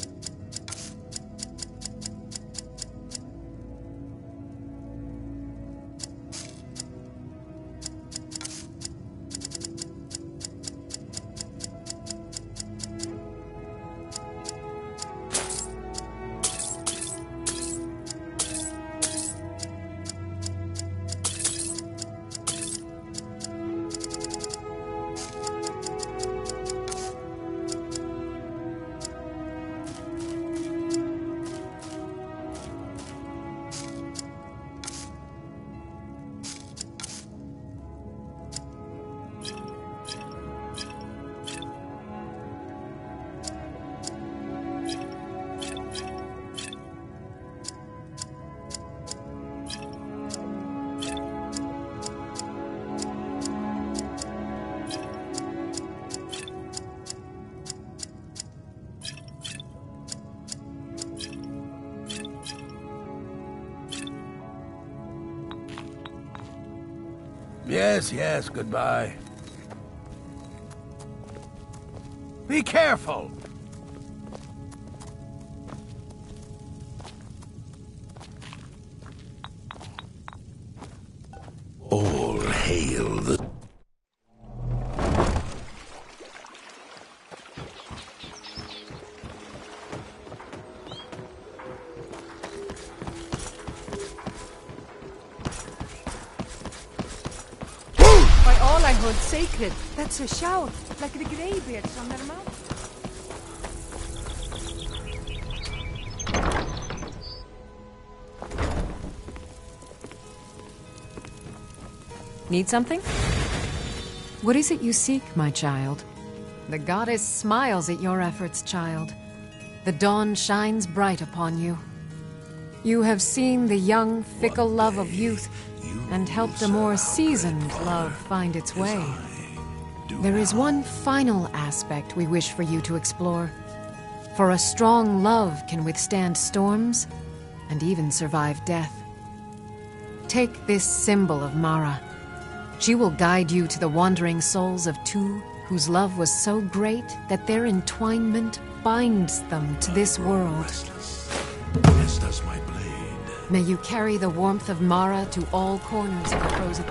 Yes, yes, goodbye. Be careful! All hail the... By all I hold sacred, that's a shout, like the greybeards on their mountain. Need something? What is it you seek, my child? The goddess smiles at your efforts, child. The dawn shines bright upon you. You have seen the young, fickle love of youth and helped a more seasoned love find its way. There is one final aspect we wish for you to explore. For a strong love can withstand storms and even survive death. Take this symbol of Mara. She will guide you to the wandering souls of two whose love was so great that their entwinement binds them to this world. As does my blade. May you carry the warmth of Mara to all corners of the frozen...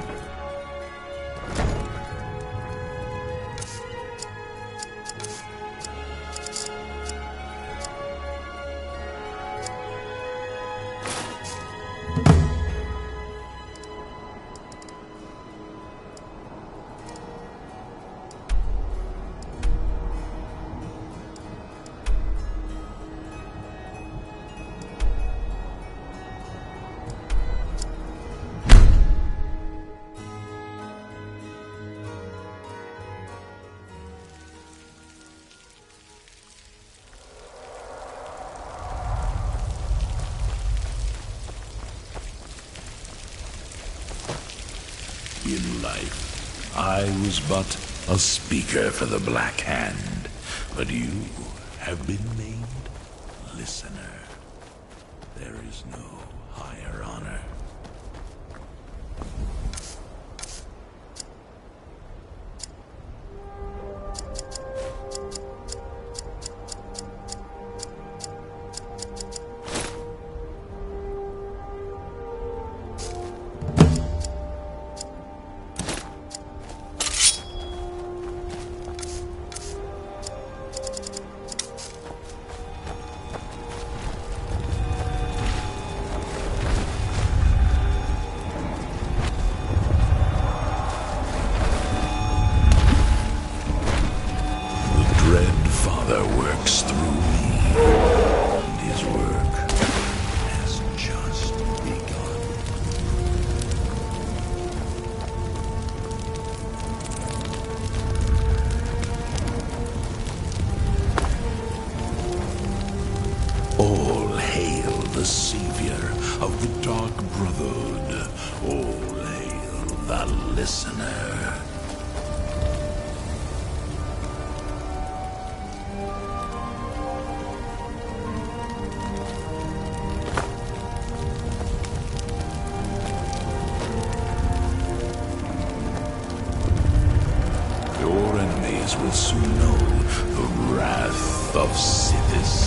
In life, I was but a speaker for the Black Hand, but you have been made listener. There is no higher honor. Works through me, and his work has just begun. All hail the savior of the Dark Brotherhood. All hail the listener. Will soon know the wrath of Sithis.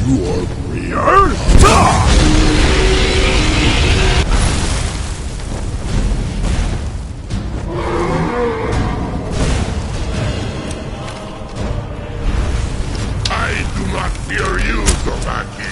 You're weird. I do not fear you, Dothraki.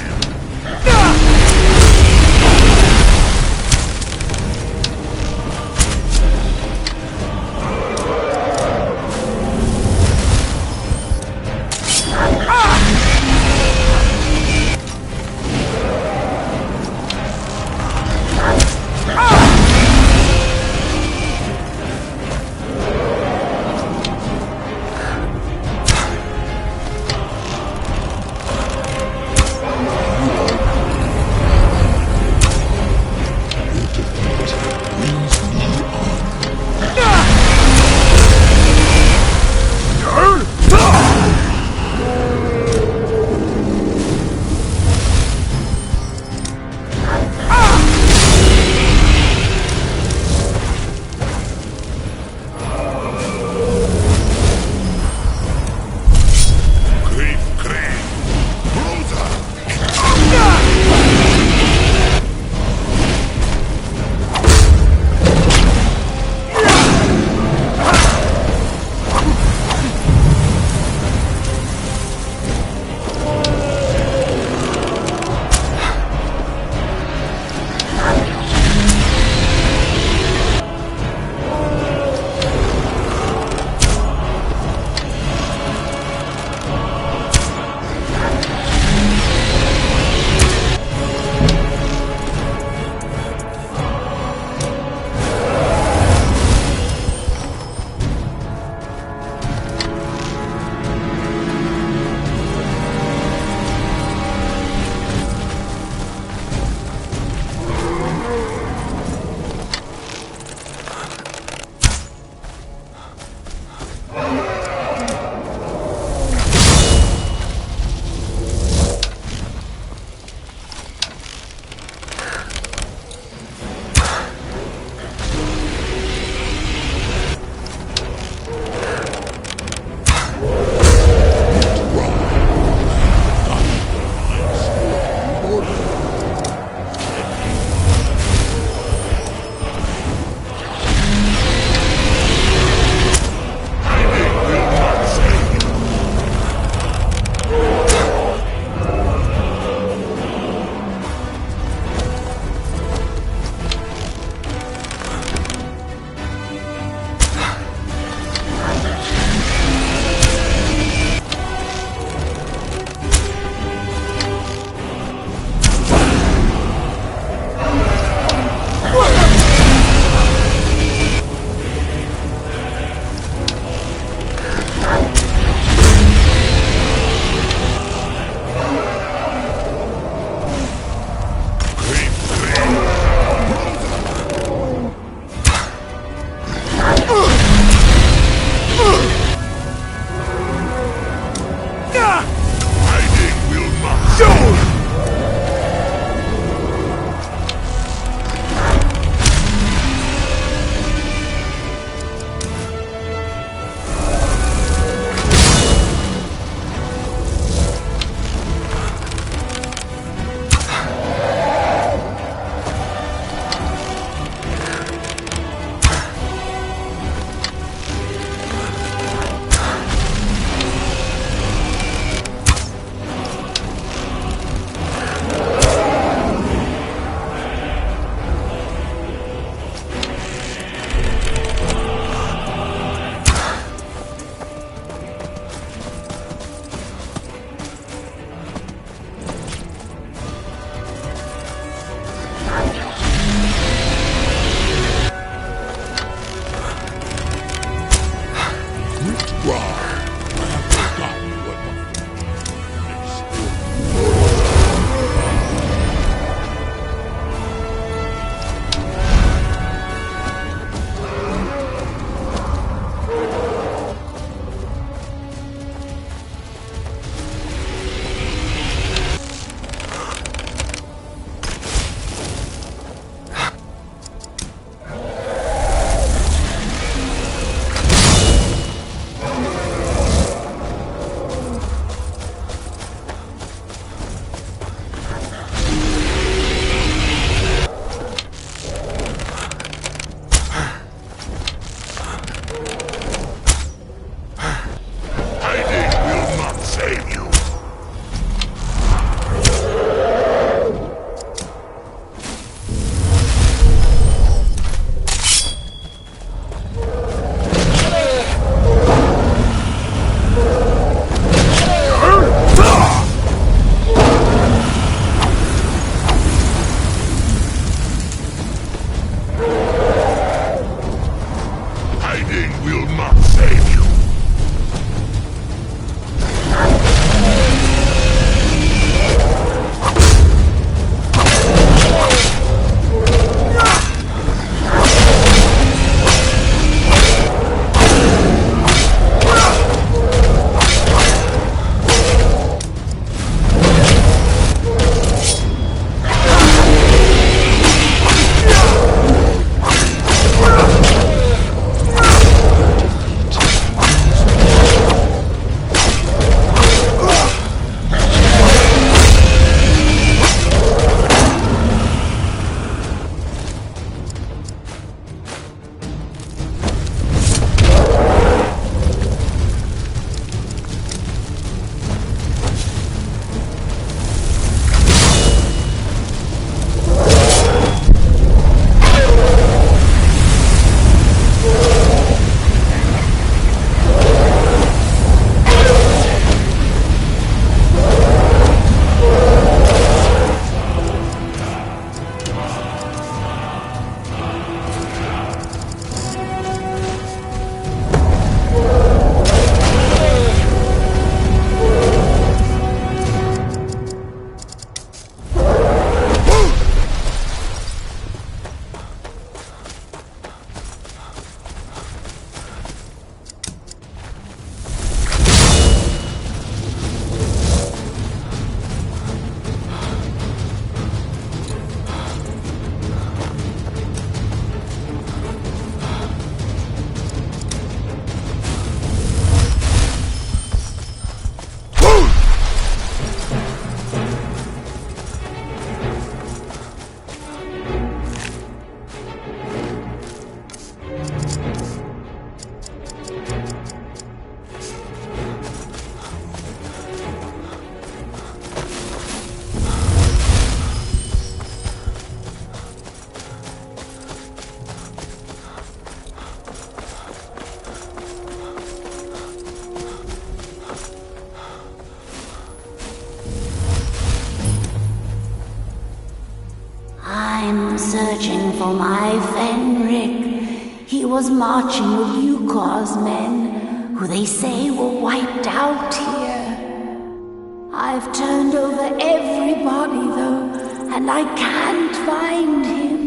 searching for my Fenric. He was marching with Yukor's men, who they say were wiped out here. I've turned over everybody, though, and I can't find him.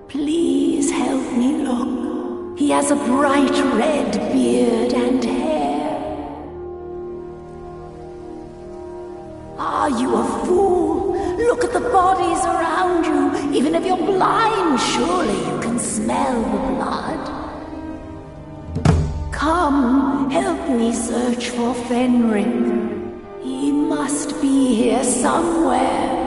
Please help me look. He has a bright red beard and hair. Are you a fool? Look at the bodies around you. Even if you're blind, surely you can smell the blood. Come, help me search for Fenric. He must be here somewhere.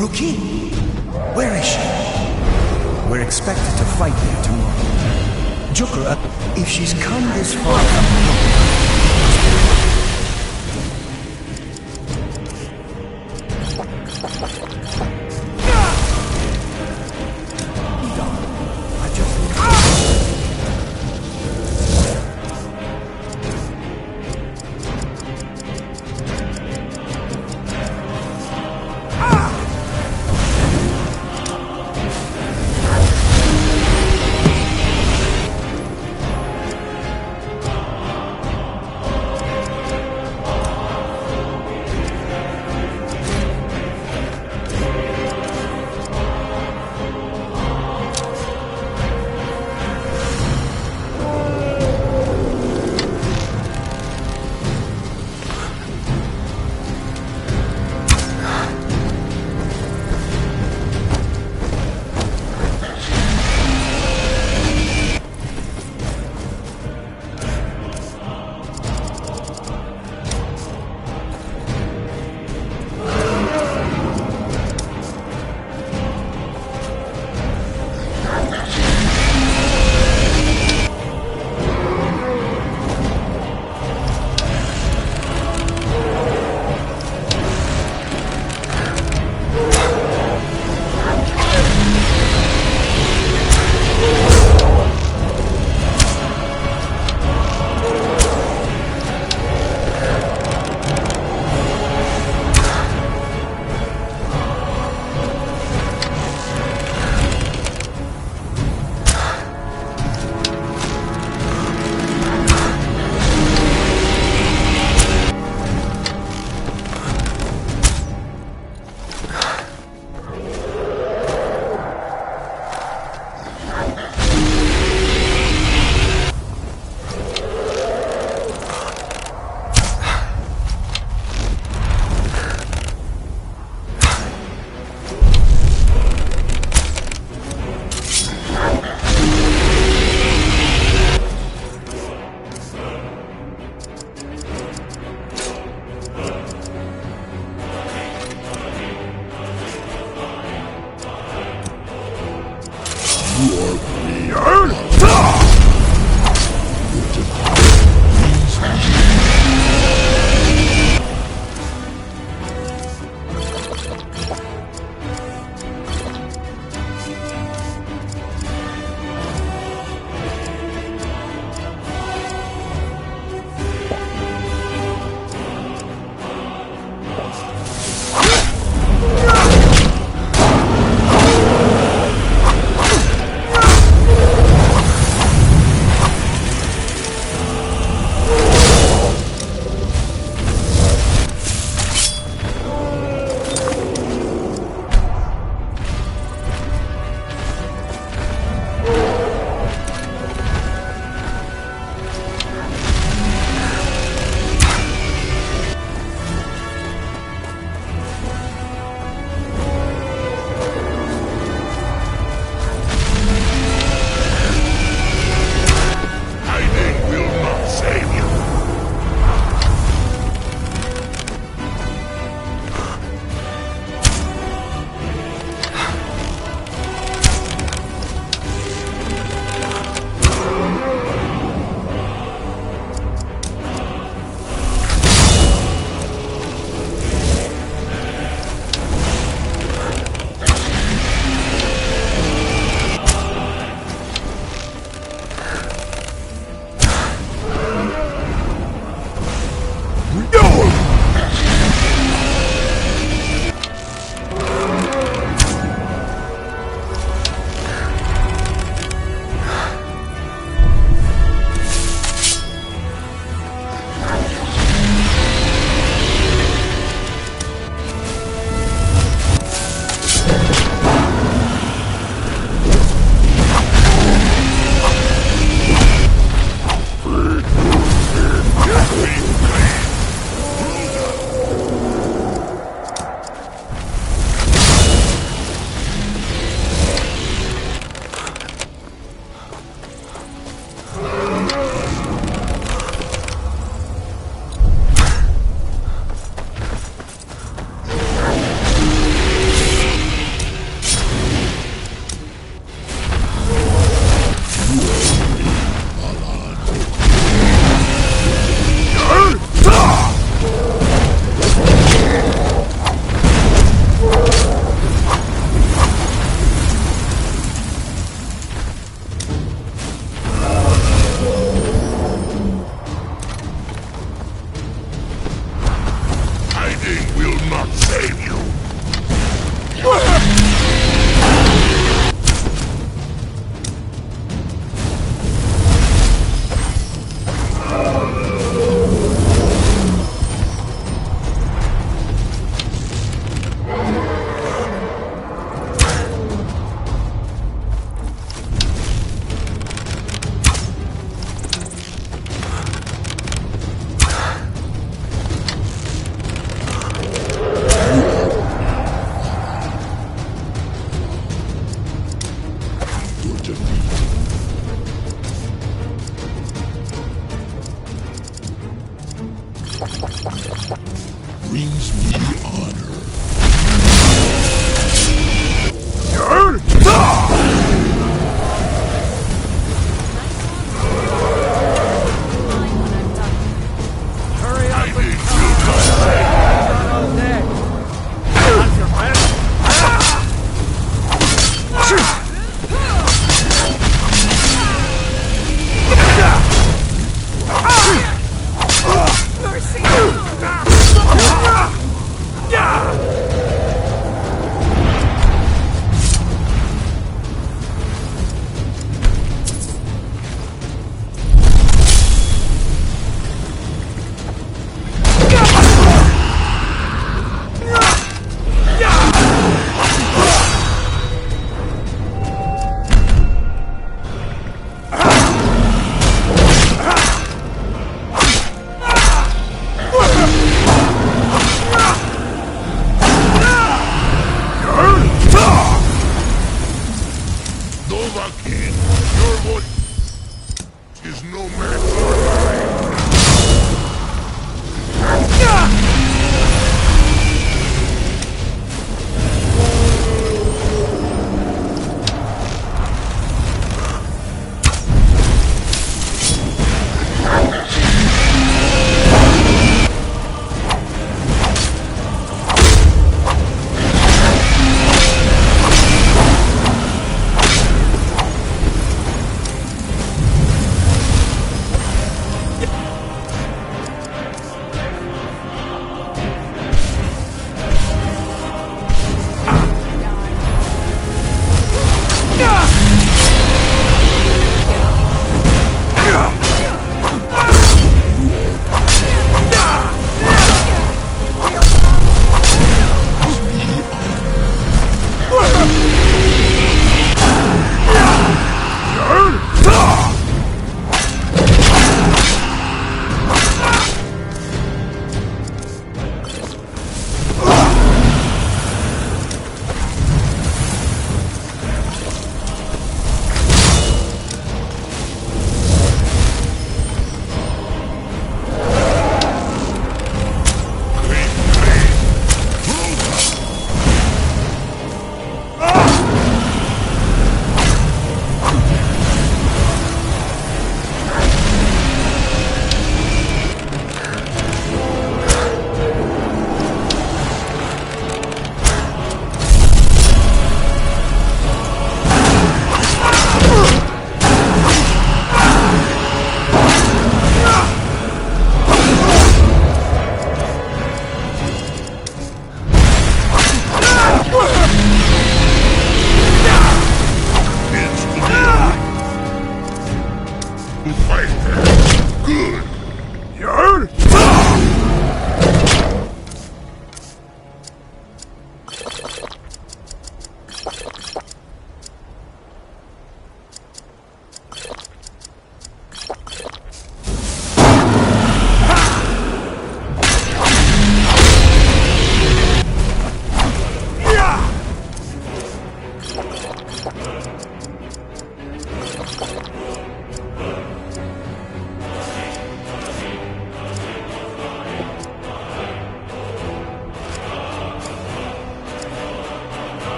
Rukey? Where is she? We're expected to fight there tomorrow. Jukra, if she's come this far... brings me honor. Hurry up and all dead. That's your friend. Dovahkiin, your voice is no match for mine.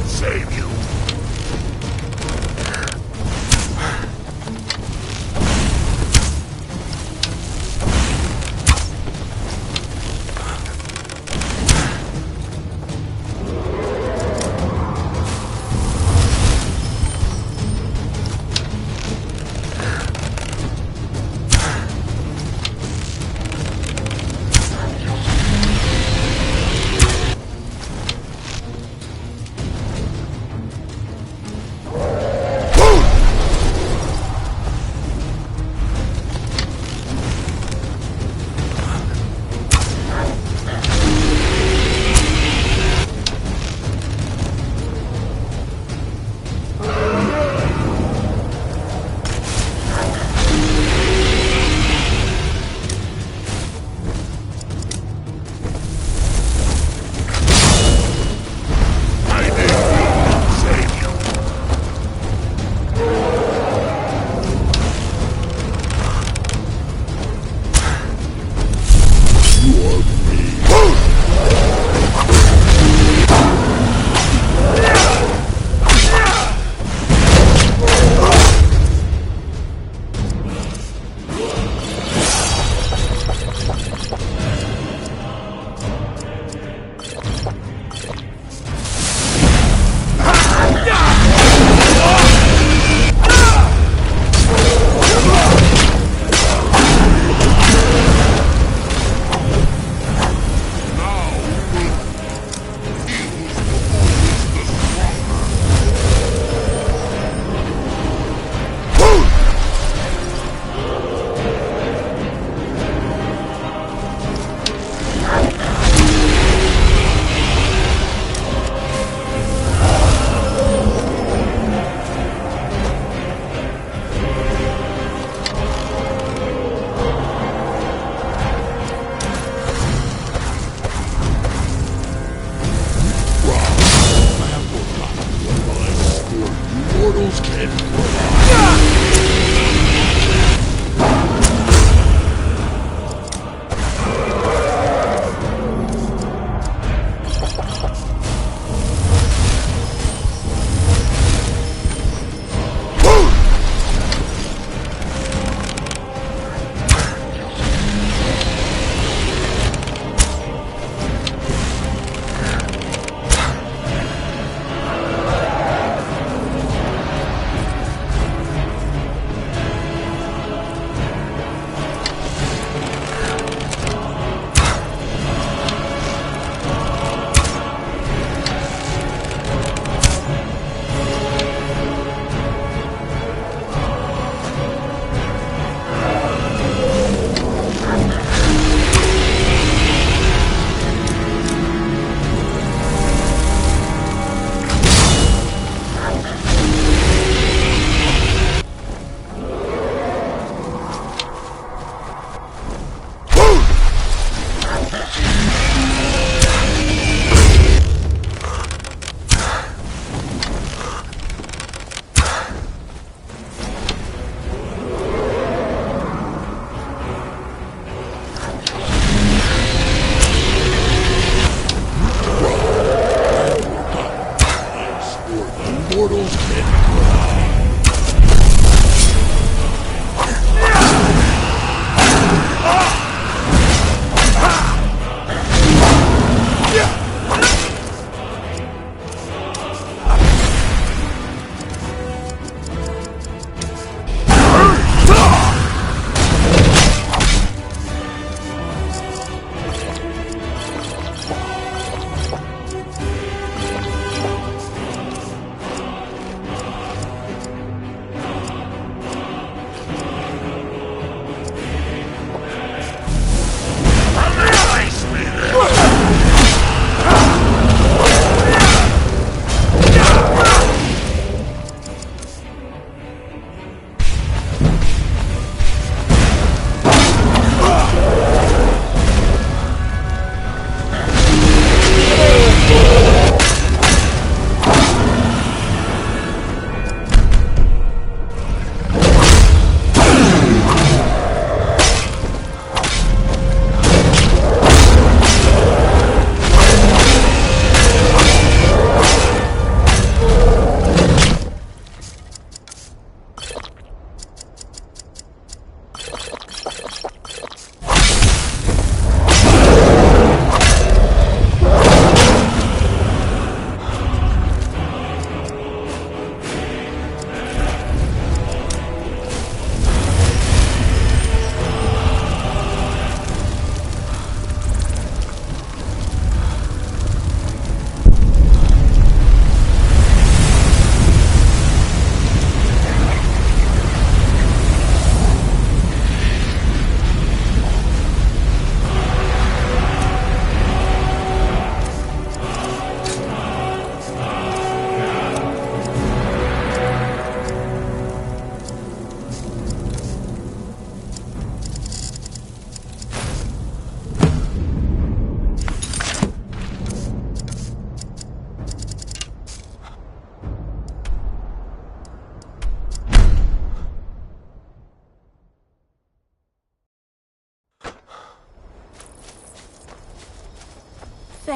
save you.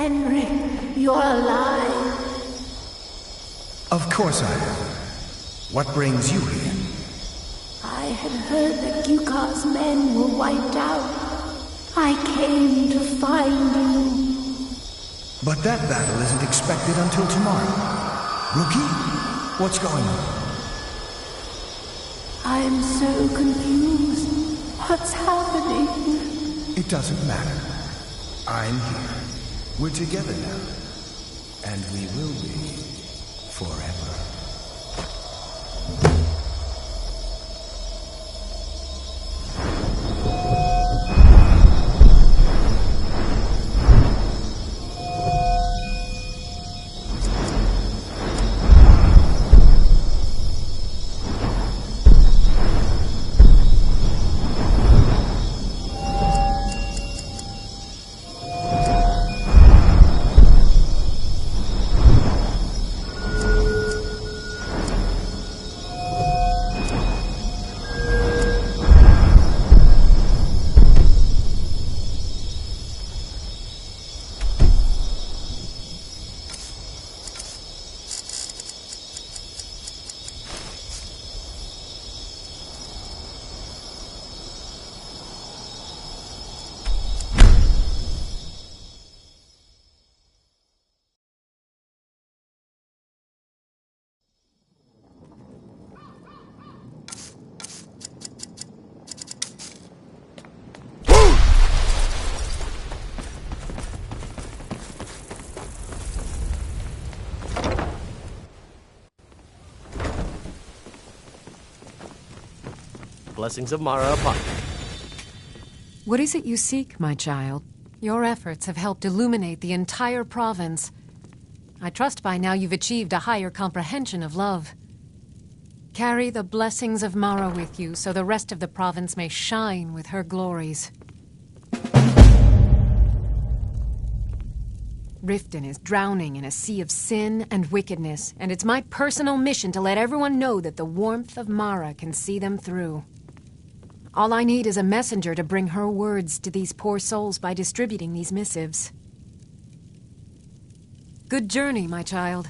Fenric, you're alive. Of course I am. What brings you here? I had heard that Gyukar's men were wiped out. I came to find you. But that battle isn't expected until tomorrow. Rookie, what's going on? I'm so confused. What's happening? It doesn't matter. I'm here. We're together now. And we will be forever. Blessings of Mara upon you. What is it you seek, my child? Your efforts have helped illuminate the entire province. I trust by now you've achieved a higher comprehension of love. Carry the blessings of Mara with you so the rest of the province may shine with her glories. Riften is drowning in a sea of sin and wickedness, and it's my personal mission to let everyone know that the warmth of Mara can see them through. All I need is a messenger to bring her words to these poor souls by distributing these missives. Good journey, my child.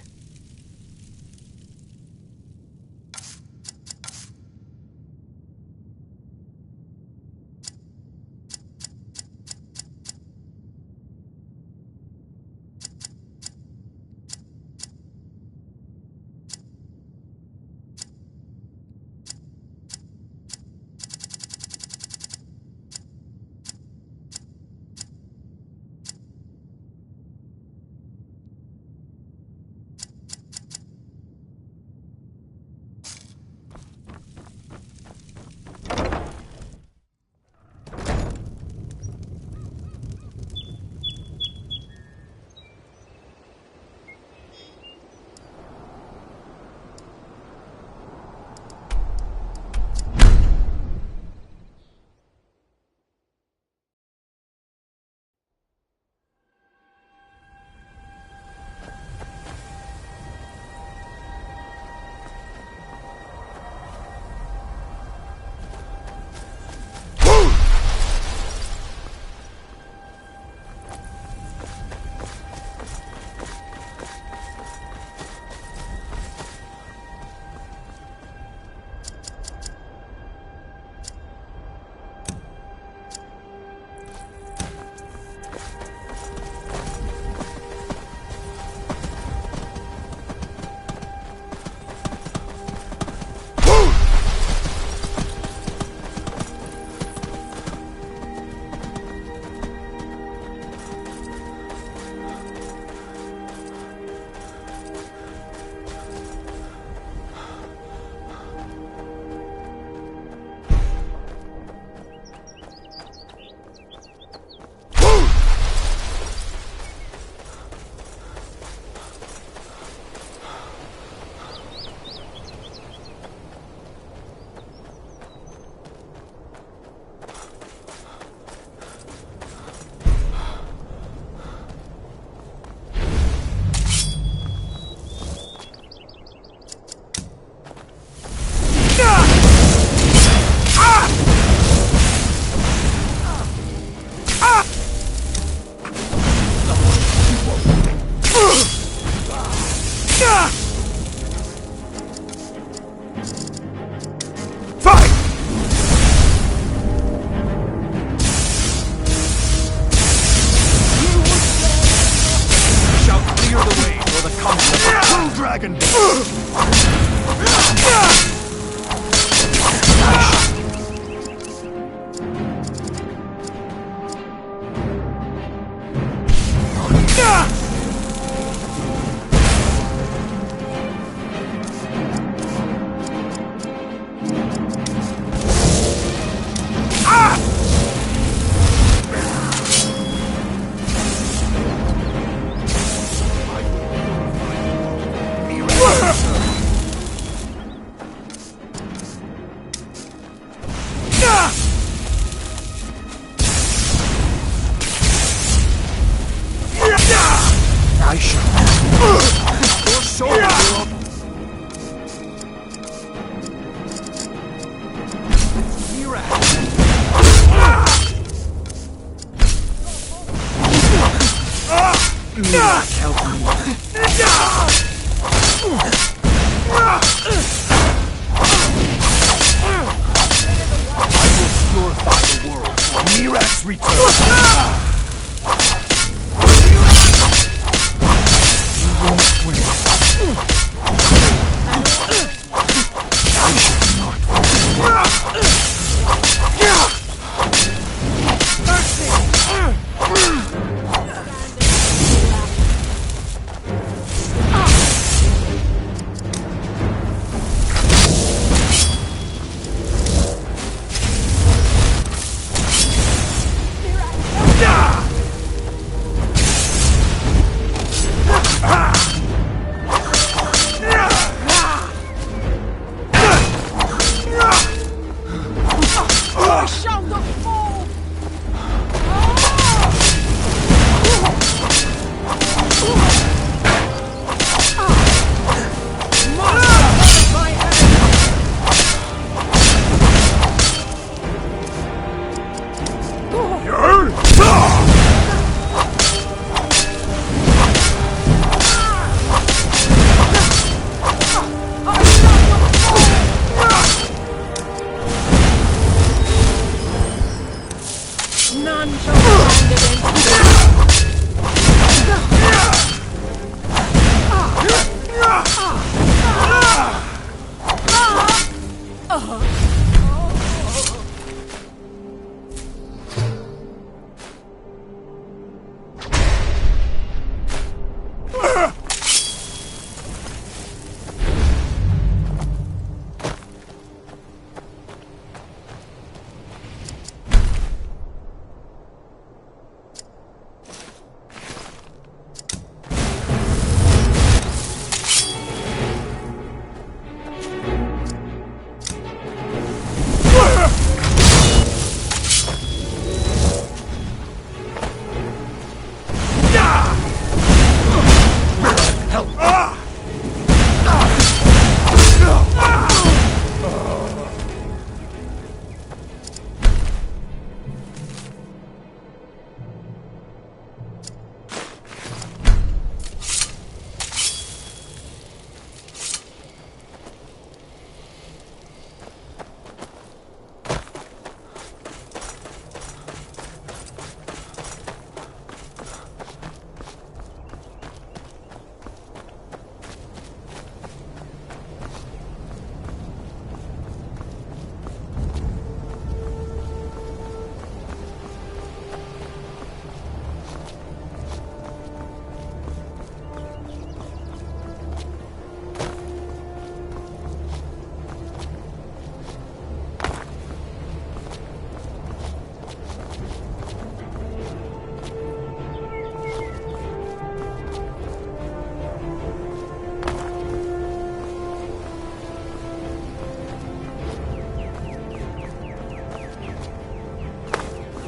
dragon. I shall. Your soul will... Mirac, help me. I will purify the world for Mirac's return.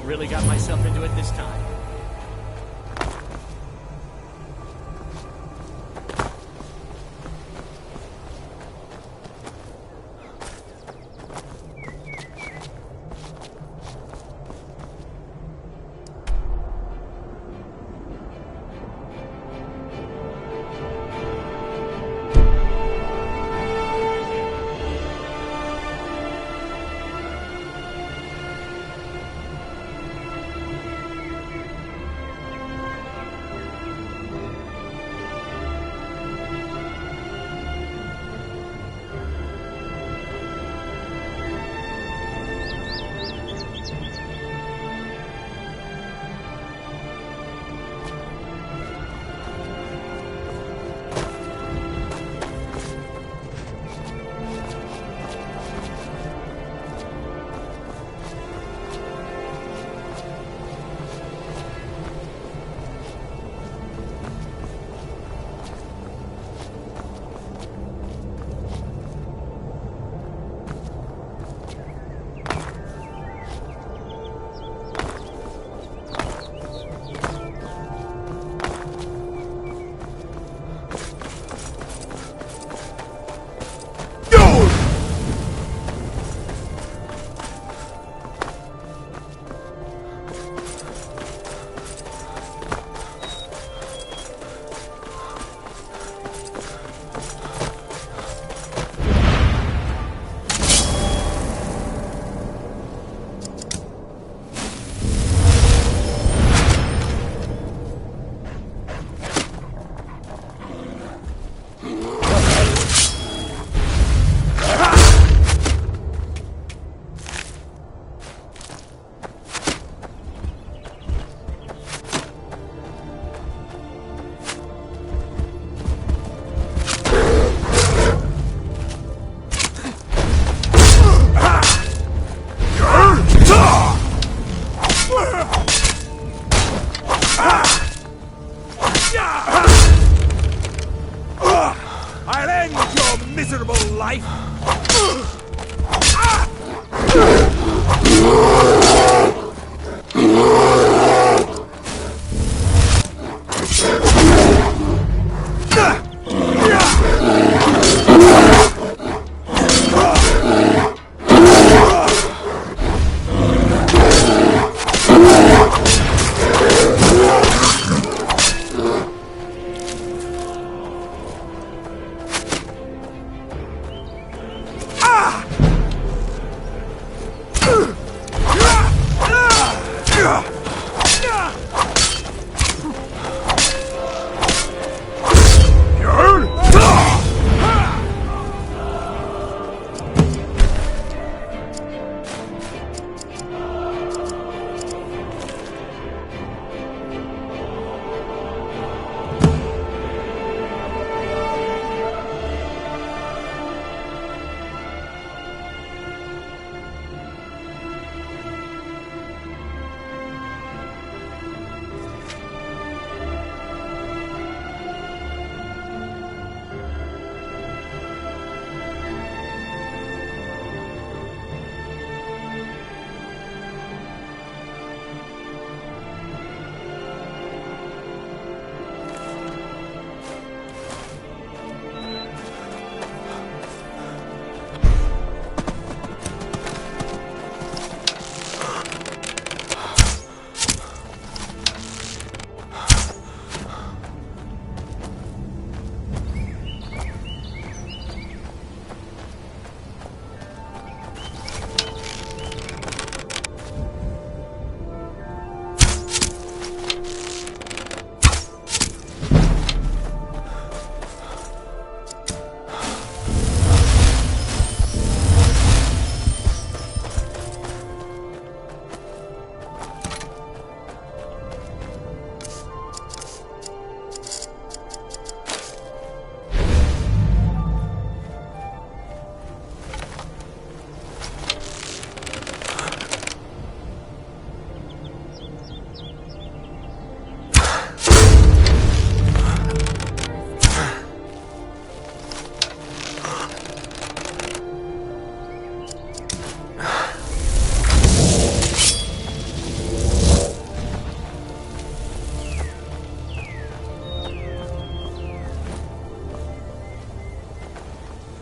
Really got myself into it this time. end your miserable life!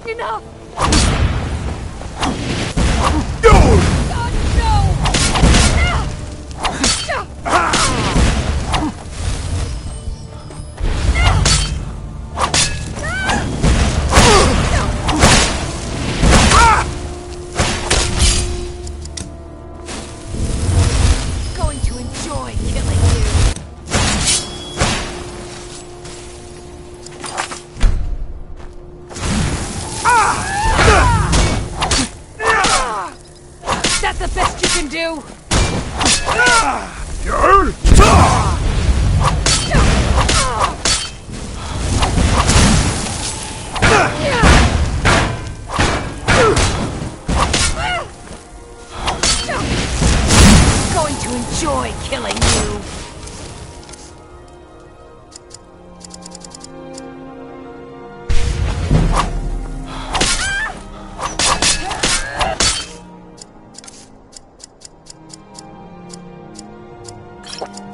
Enough! Going to enjoy killing you. That's the best you can do. Going to enjoy killing you. You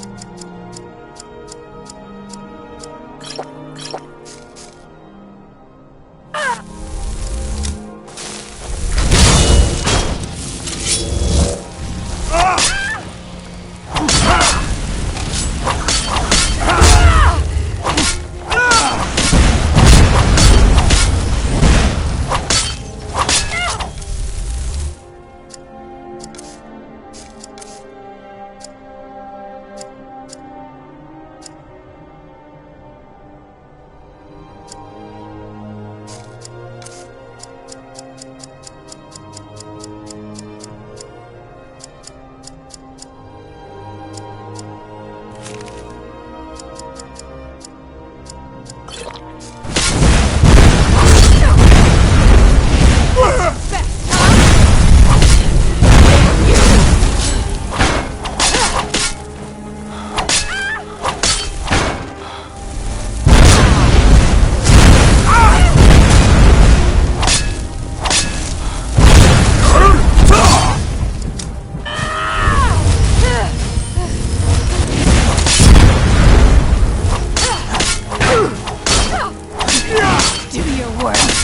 way.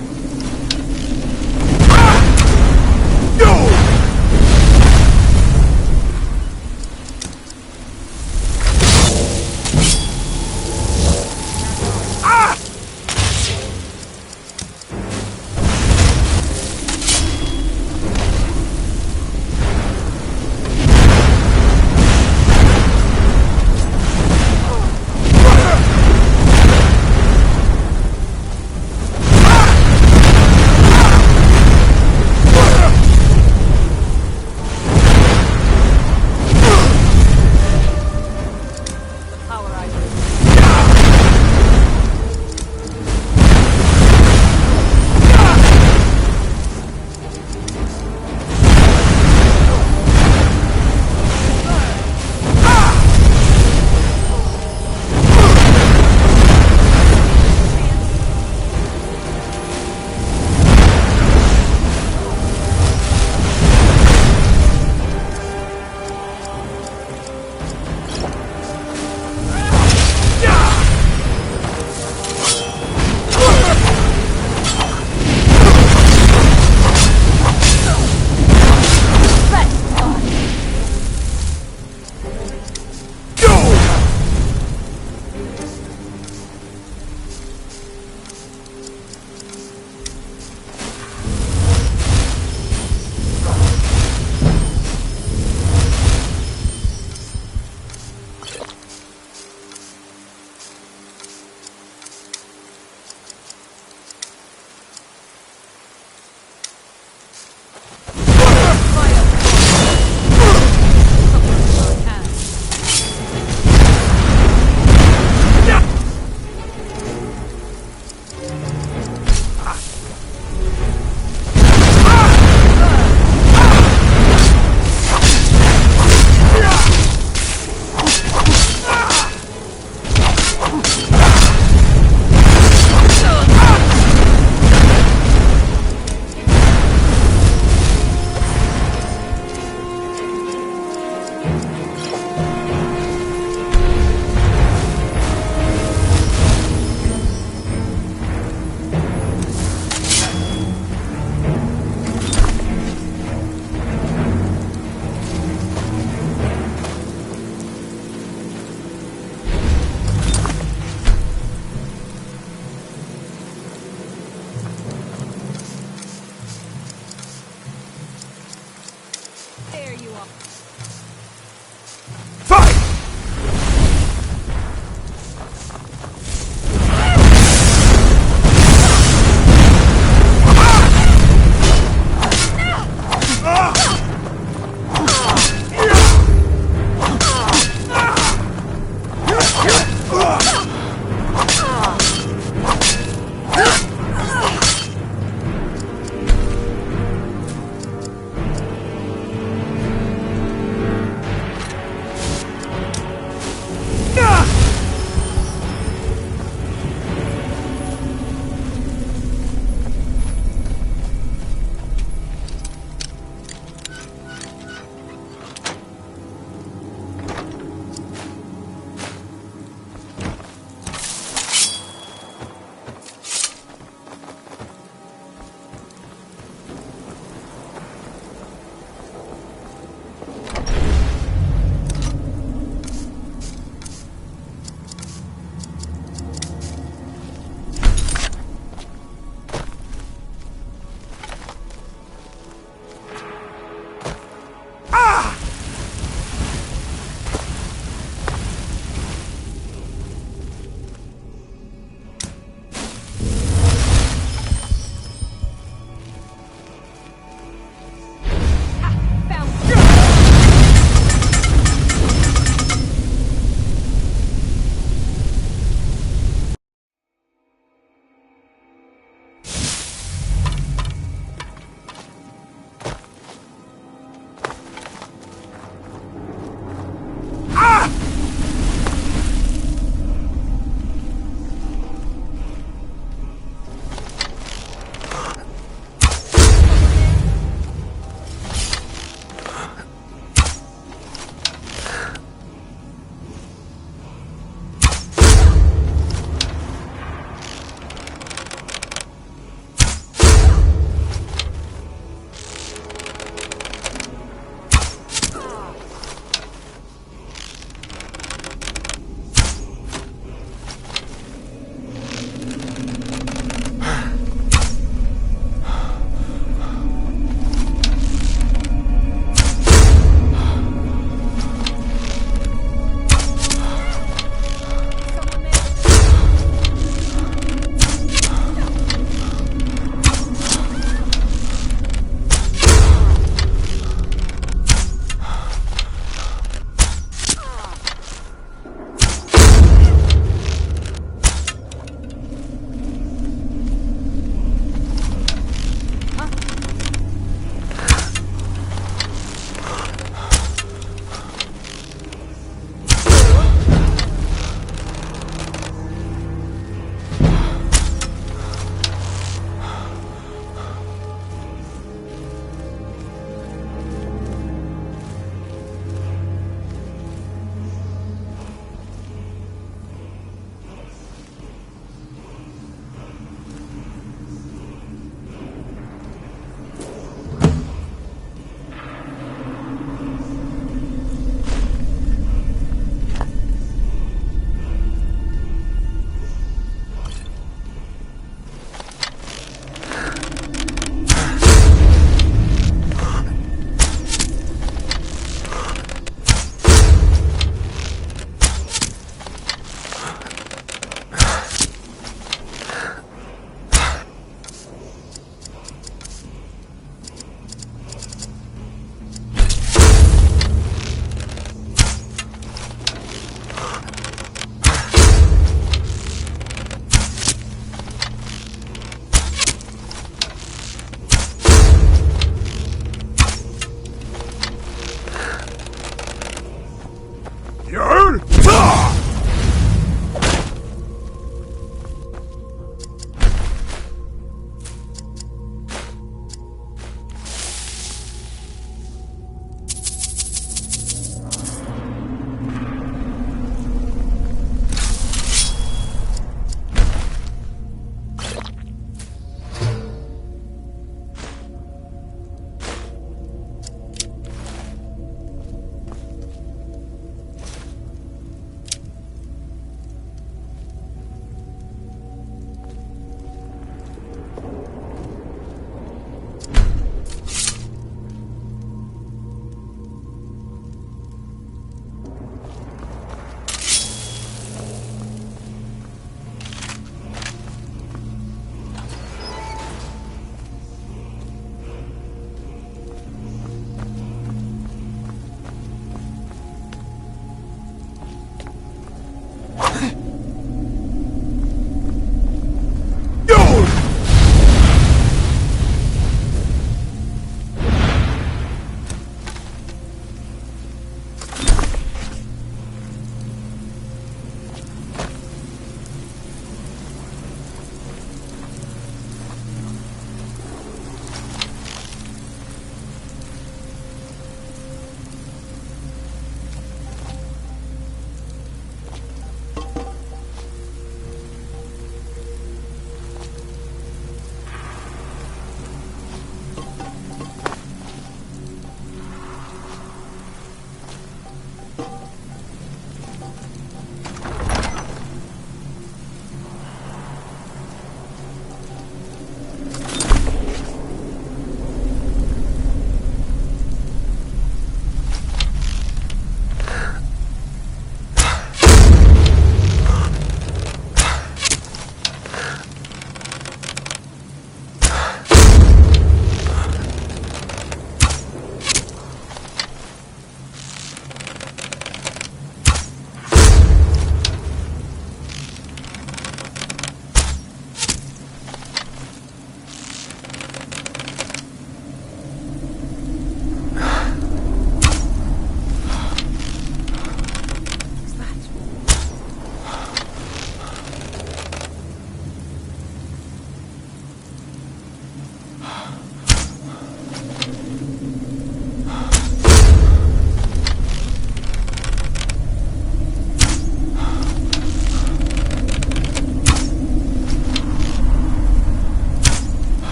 here!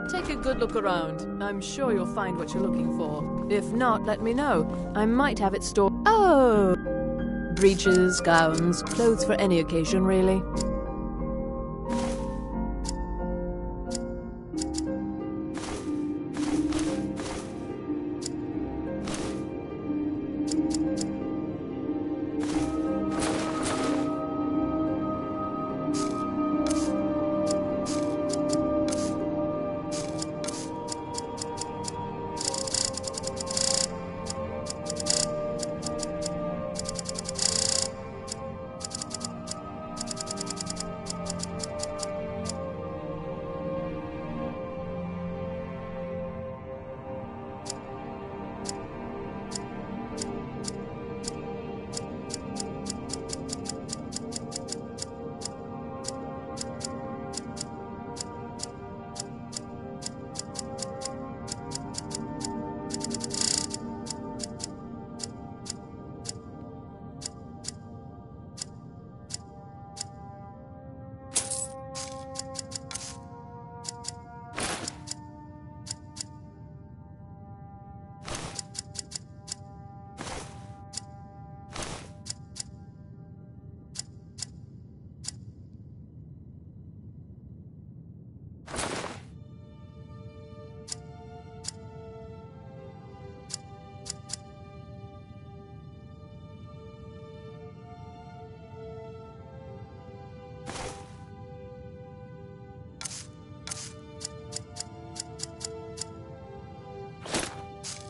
Take a good look around. I'm sure you'll find what you're looking for. If not, let me know. I might have it stored. Oh! Breeches, gowns, clothes for any occasion, really.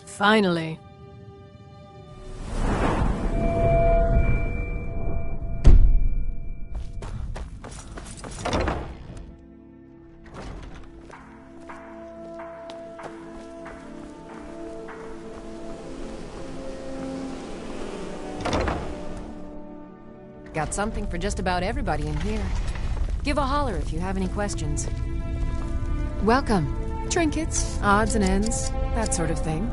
Finally. Got something for just about everybody in here. Give a holler if you have any questions. Welcome. Trinkets, odds and ends, that sort of thing.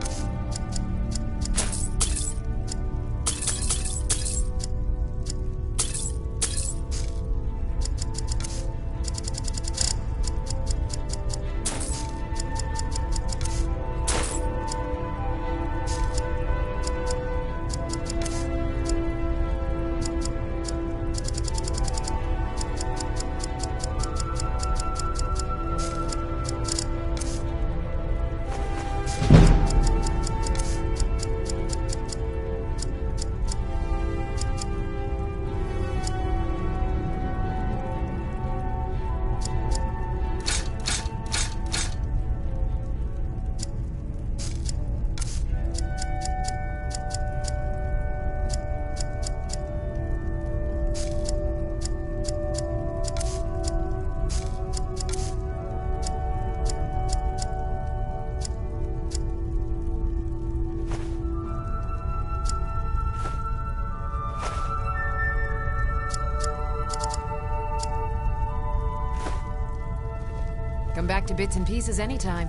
Come back to bits and pieces anytime.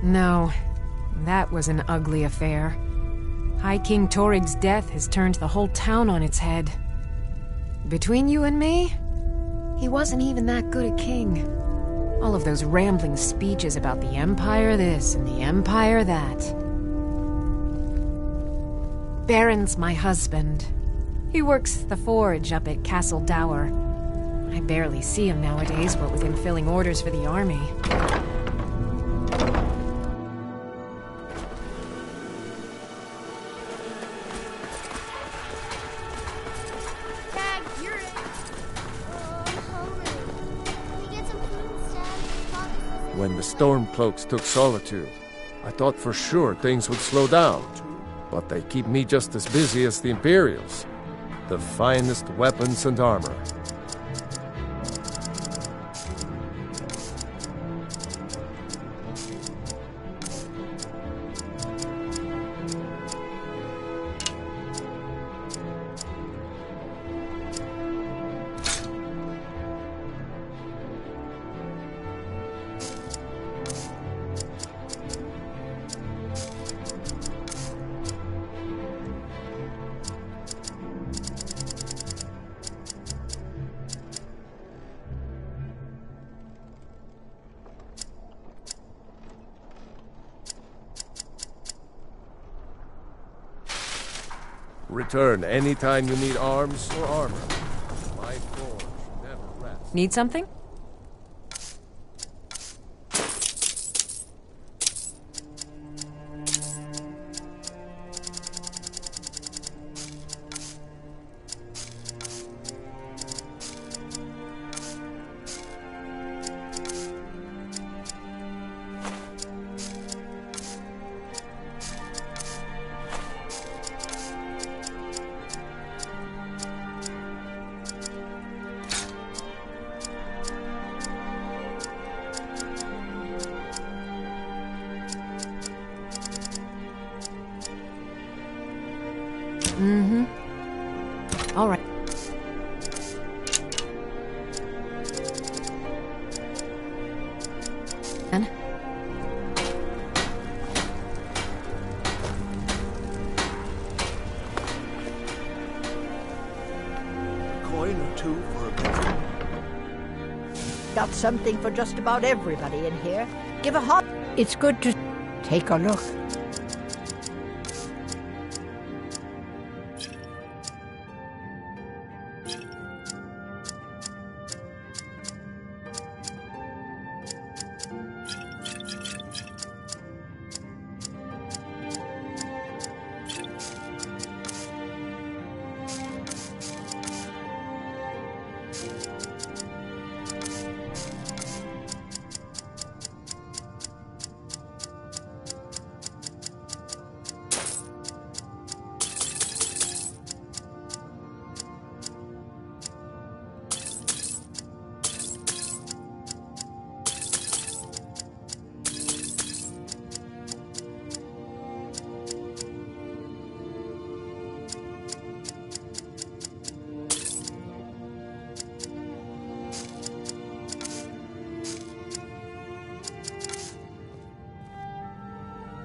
No, that was an ugly affair. High King Torig's death has turned the whole town on its head. Between you and me, he wasn't even that good a king. All of those rambling speeches about the Empire this and the Empire that. Baron's my husband. He works the forge up at Castle Dower. I barely see him nowadays, what with him filling orders for the army. Tag, you're it. Oh, I'm hungry. Can we get some food instead? When the Stormcloaks took Solitude, I thought for sure things would slow down. But they keep me just as busy as the Imperials. The finest weapons and armor. Return anytime you need arms or armor. My forge never rests. Need something? Mm-hmm. All right. And? Coin or two for a visit. Got something for just about everybody in here. Give a hop. It's good to take a look.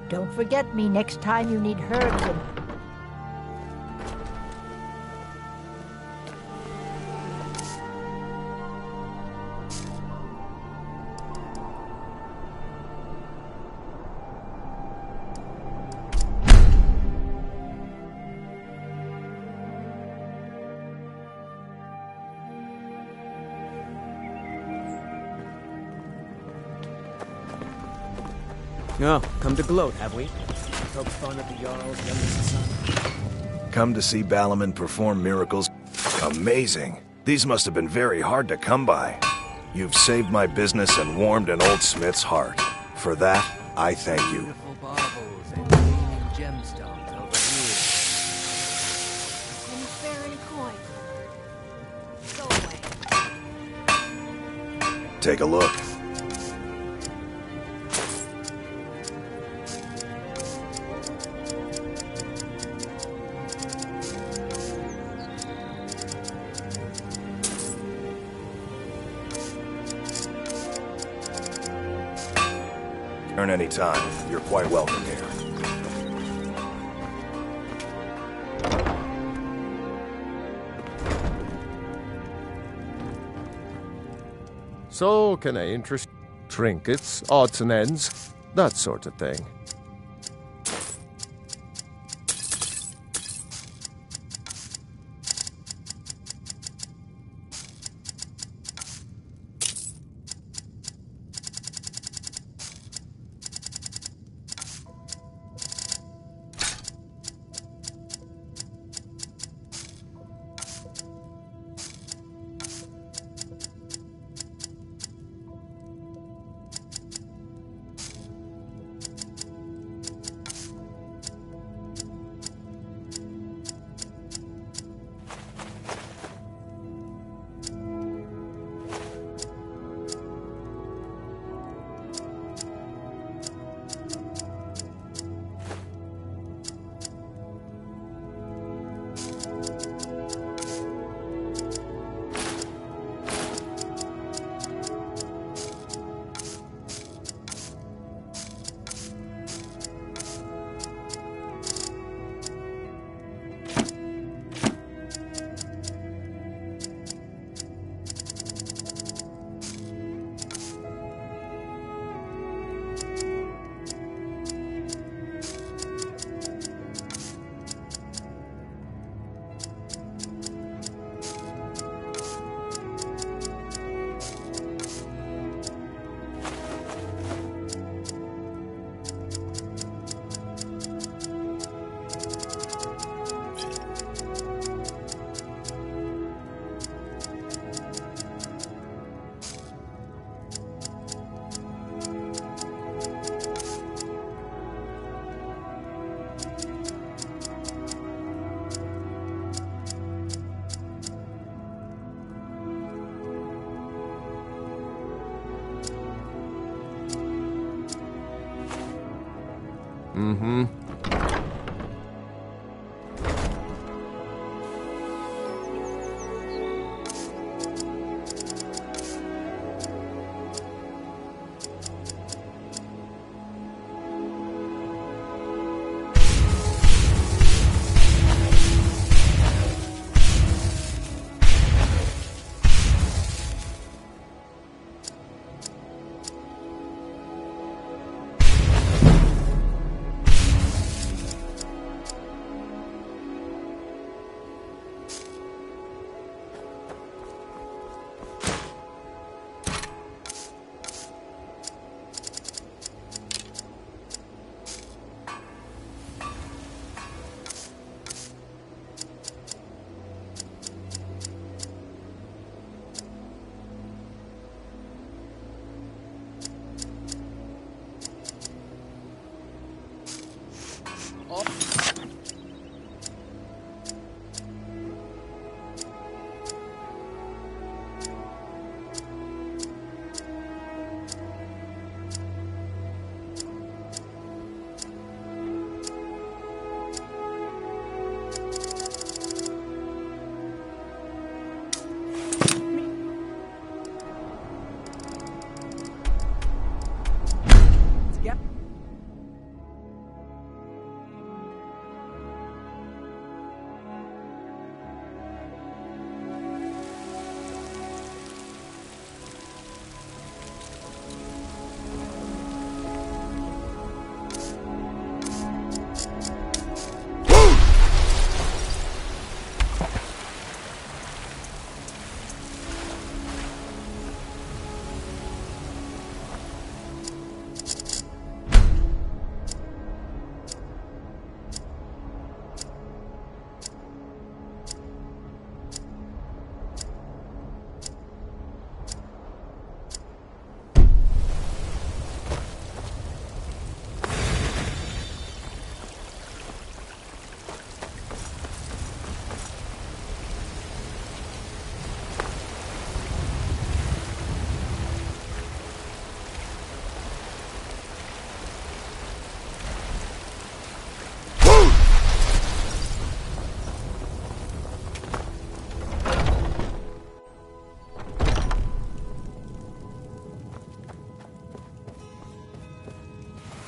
Don't forget me next time you need herbs and... Oh, come to gloat, have we? Poke fun at the Jarl's youngest son. Come to see Balaman perform miracles? Amazing. These must have been very hard to come by. You've saved my business and warmed an old smith's heart. For that, I thank you. Beautiful baubles and gleaming gemstones over here. Go away. Take a look. Return any time. You're quite welcome here. So, can I interest trinkets, odds and ends, that sort of thing? Mm-hmm.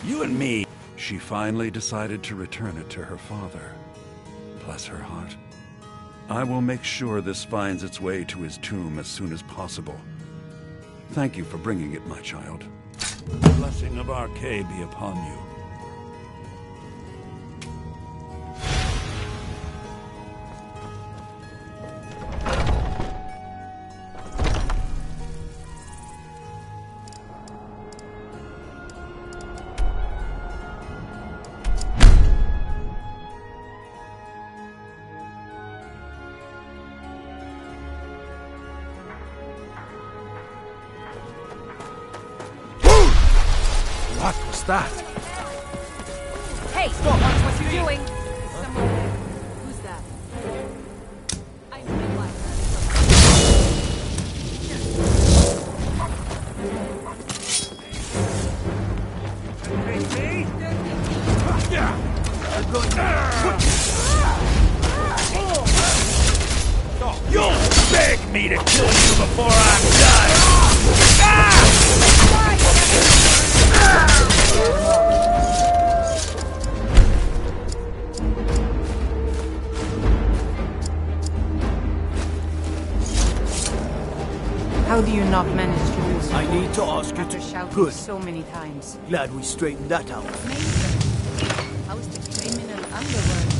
You and me. She finally decided to return it to her father. Bless her heart. I will make sure this finds its way to his tomb as soon as possible. Thank you for bringing it, my child. The blessing of Arkay be upon you. What was that? Hey, stop! Watch what you're doing! Someone there. Who's that? I realize You'll beg me to kill you before I'm done! How do you not manage to do so? I need to ask you After to... shouting Good. so many times. Glad we straightened that out. How's the criminal underworld?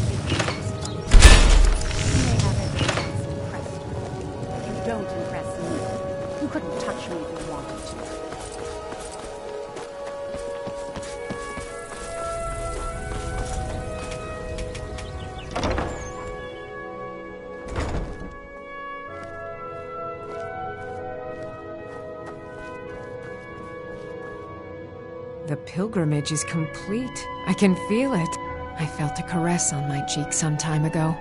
You may have evidence impressed you. You don't impress me. You couldn't touch me if you wanted to. The pilgrimage is complete. I can feel it. I felt a caress on my cheek some time ago.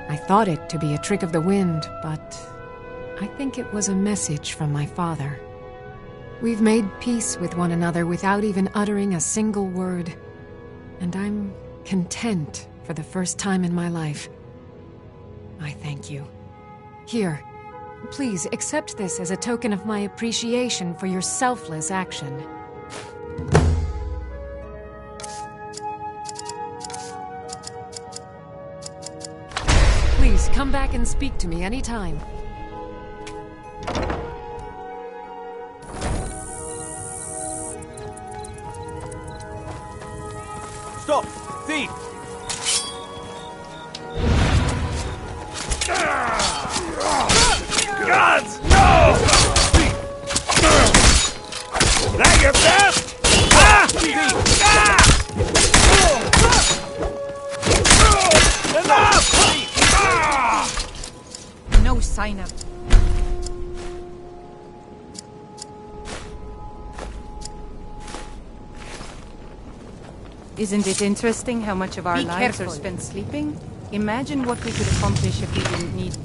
I thought it to be a trick of the wind, but I think it was a message from my father. We've made peace with one another without even uttering a single word. And I'm content for the first time in my life. I thank you. Here, please accept this as a token of my appreciation for your selfless action. Please come back and speak to me anytime. Stop! Thief! Gods, no! That your best? Enough! No sign of... Isn't it interesting how much of our lives are spent sleeping? Imagine what we could accomplish if we didn't need...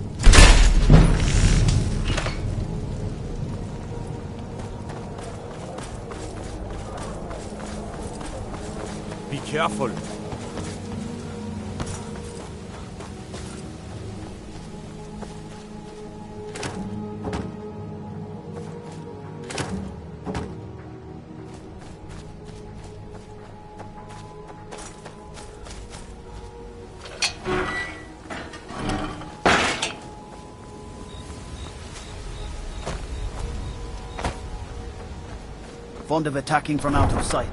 Be careful. Fond of attacking from out of sight.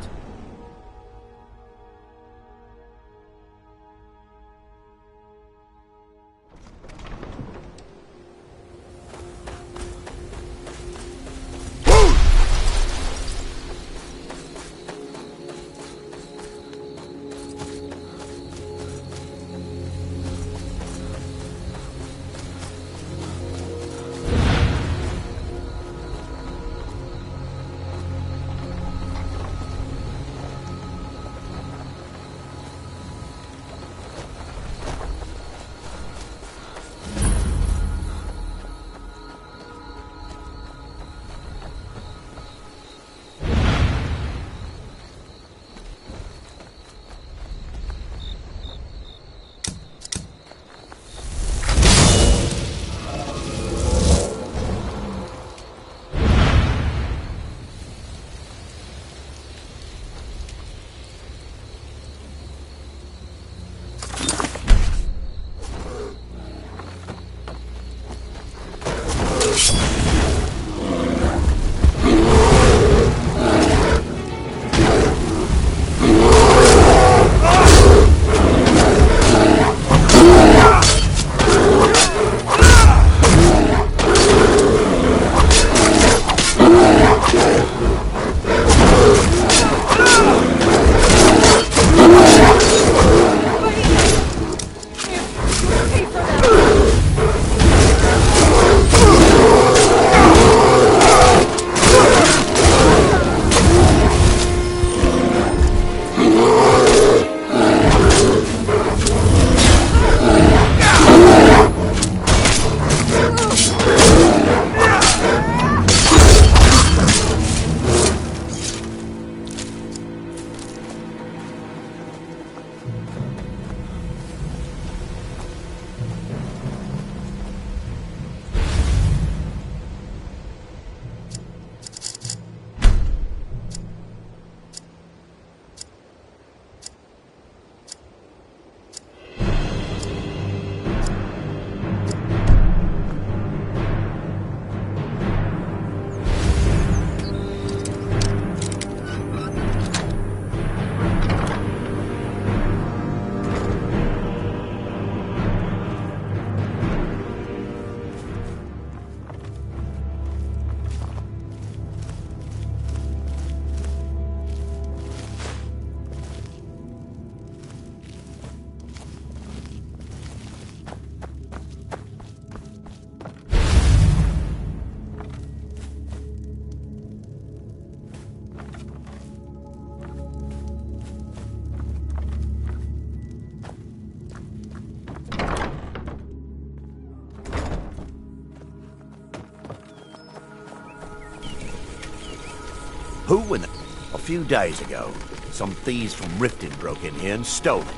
Who in the... A few days ago, Some thieves from Riften broke in here and stole it.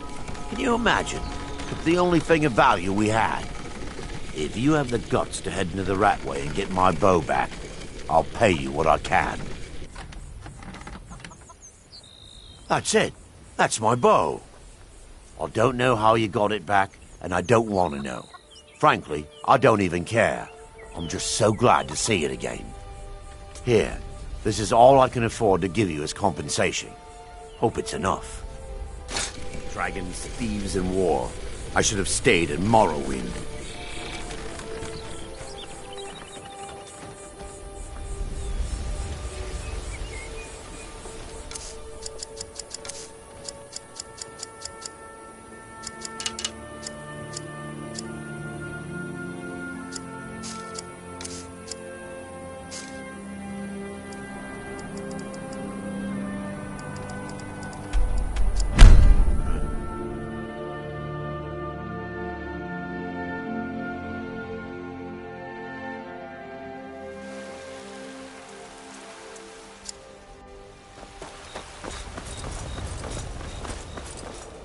Can you imagine? It's the only thing of value we had. If you have the guts to head into the Ratway and get my bow back, I'll pay you what I can. That's it. That's my bow. I don't know how you got it back, and I don't want to know. Frankly, I don't even care. I'm just so glad to see it again. Here, this is all I can afford to give you as compensation. Hope it's enough. Dragons, thieves, and war. I should have stayed in Morrowind.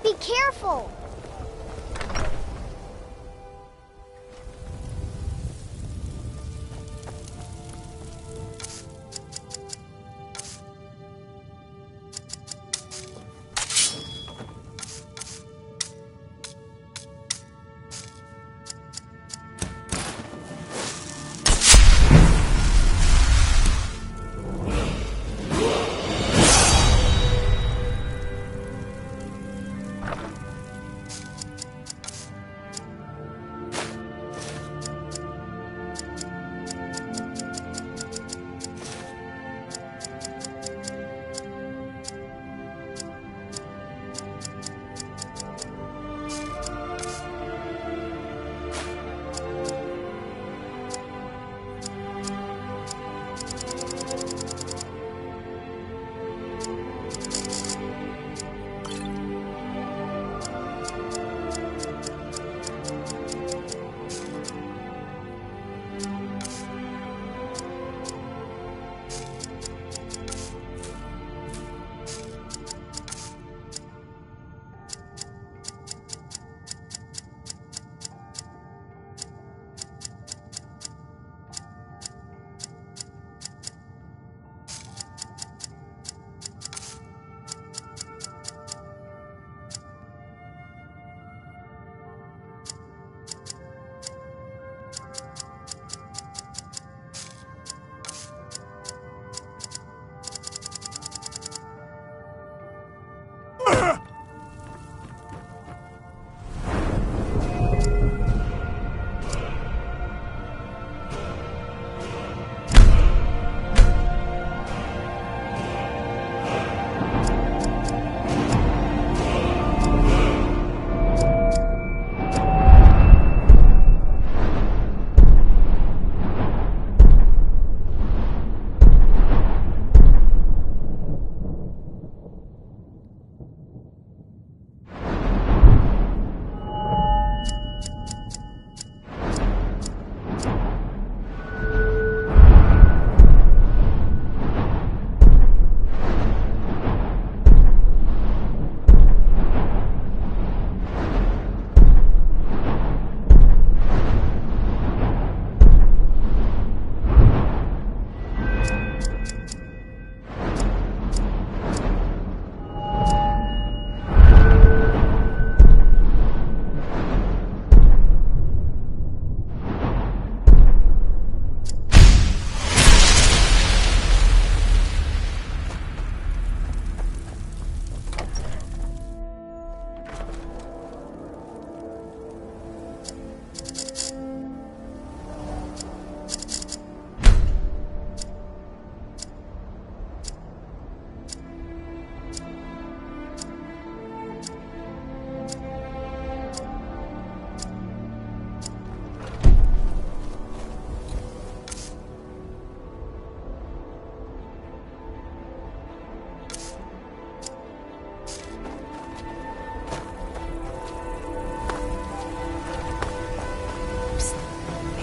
Be careful!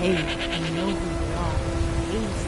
Hey, I know who you are. Please.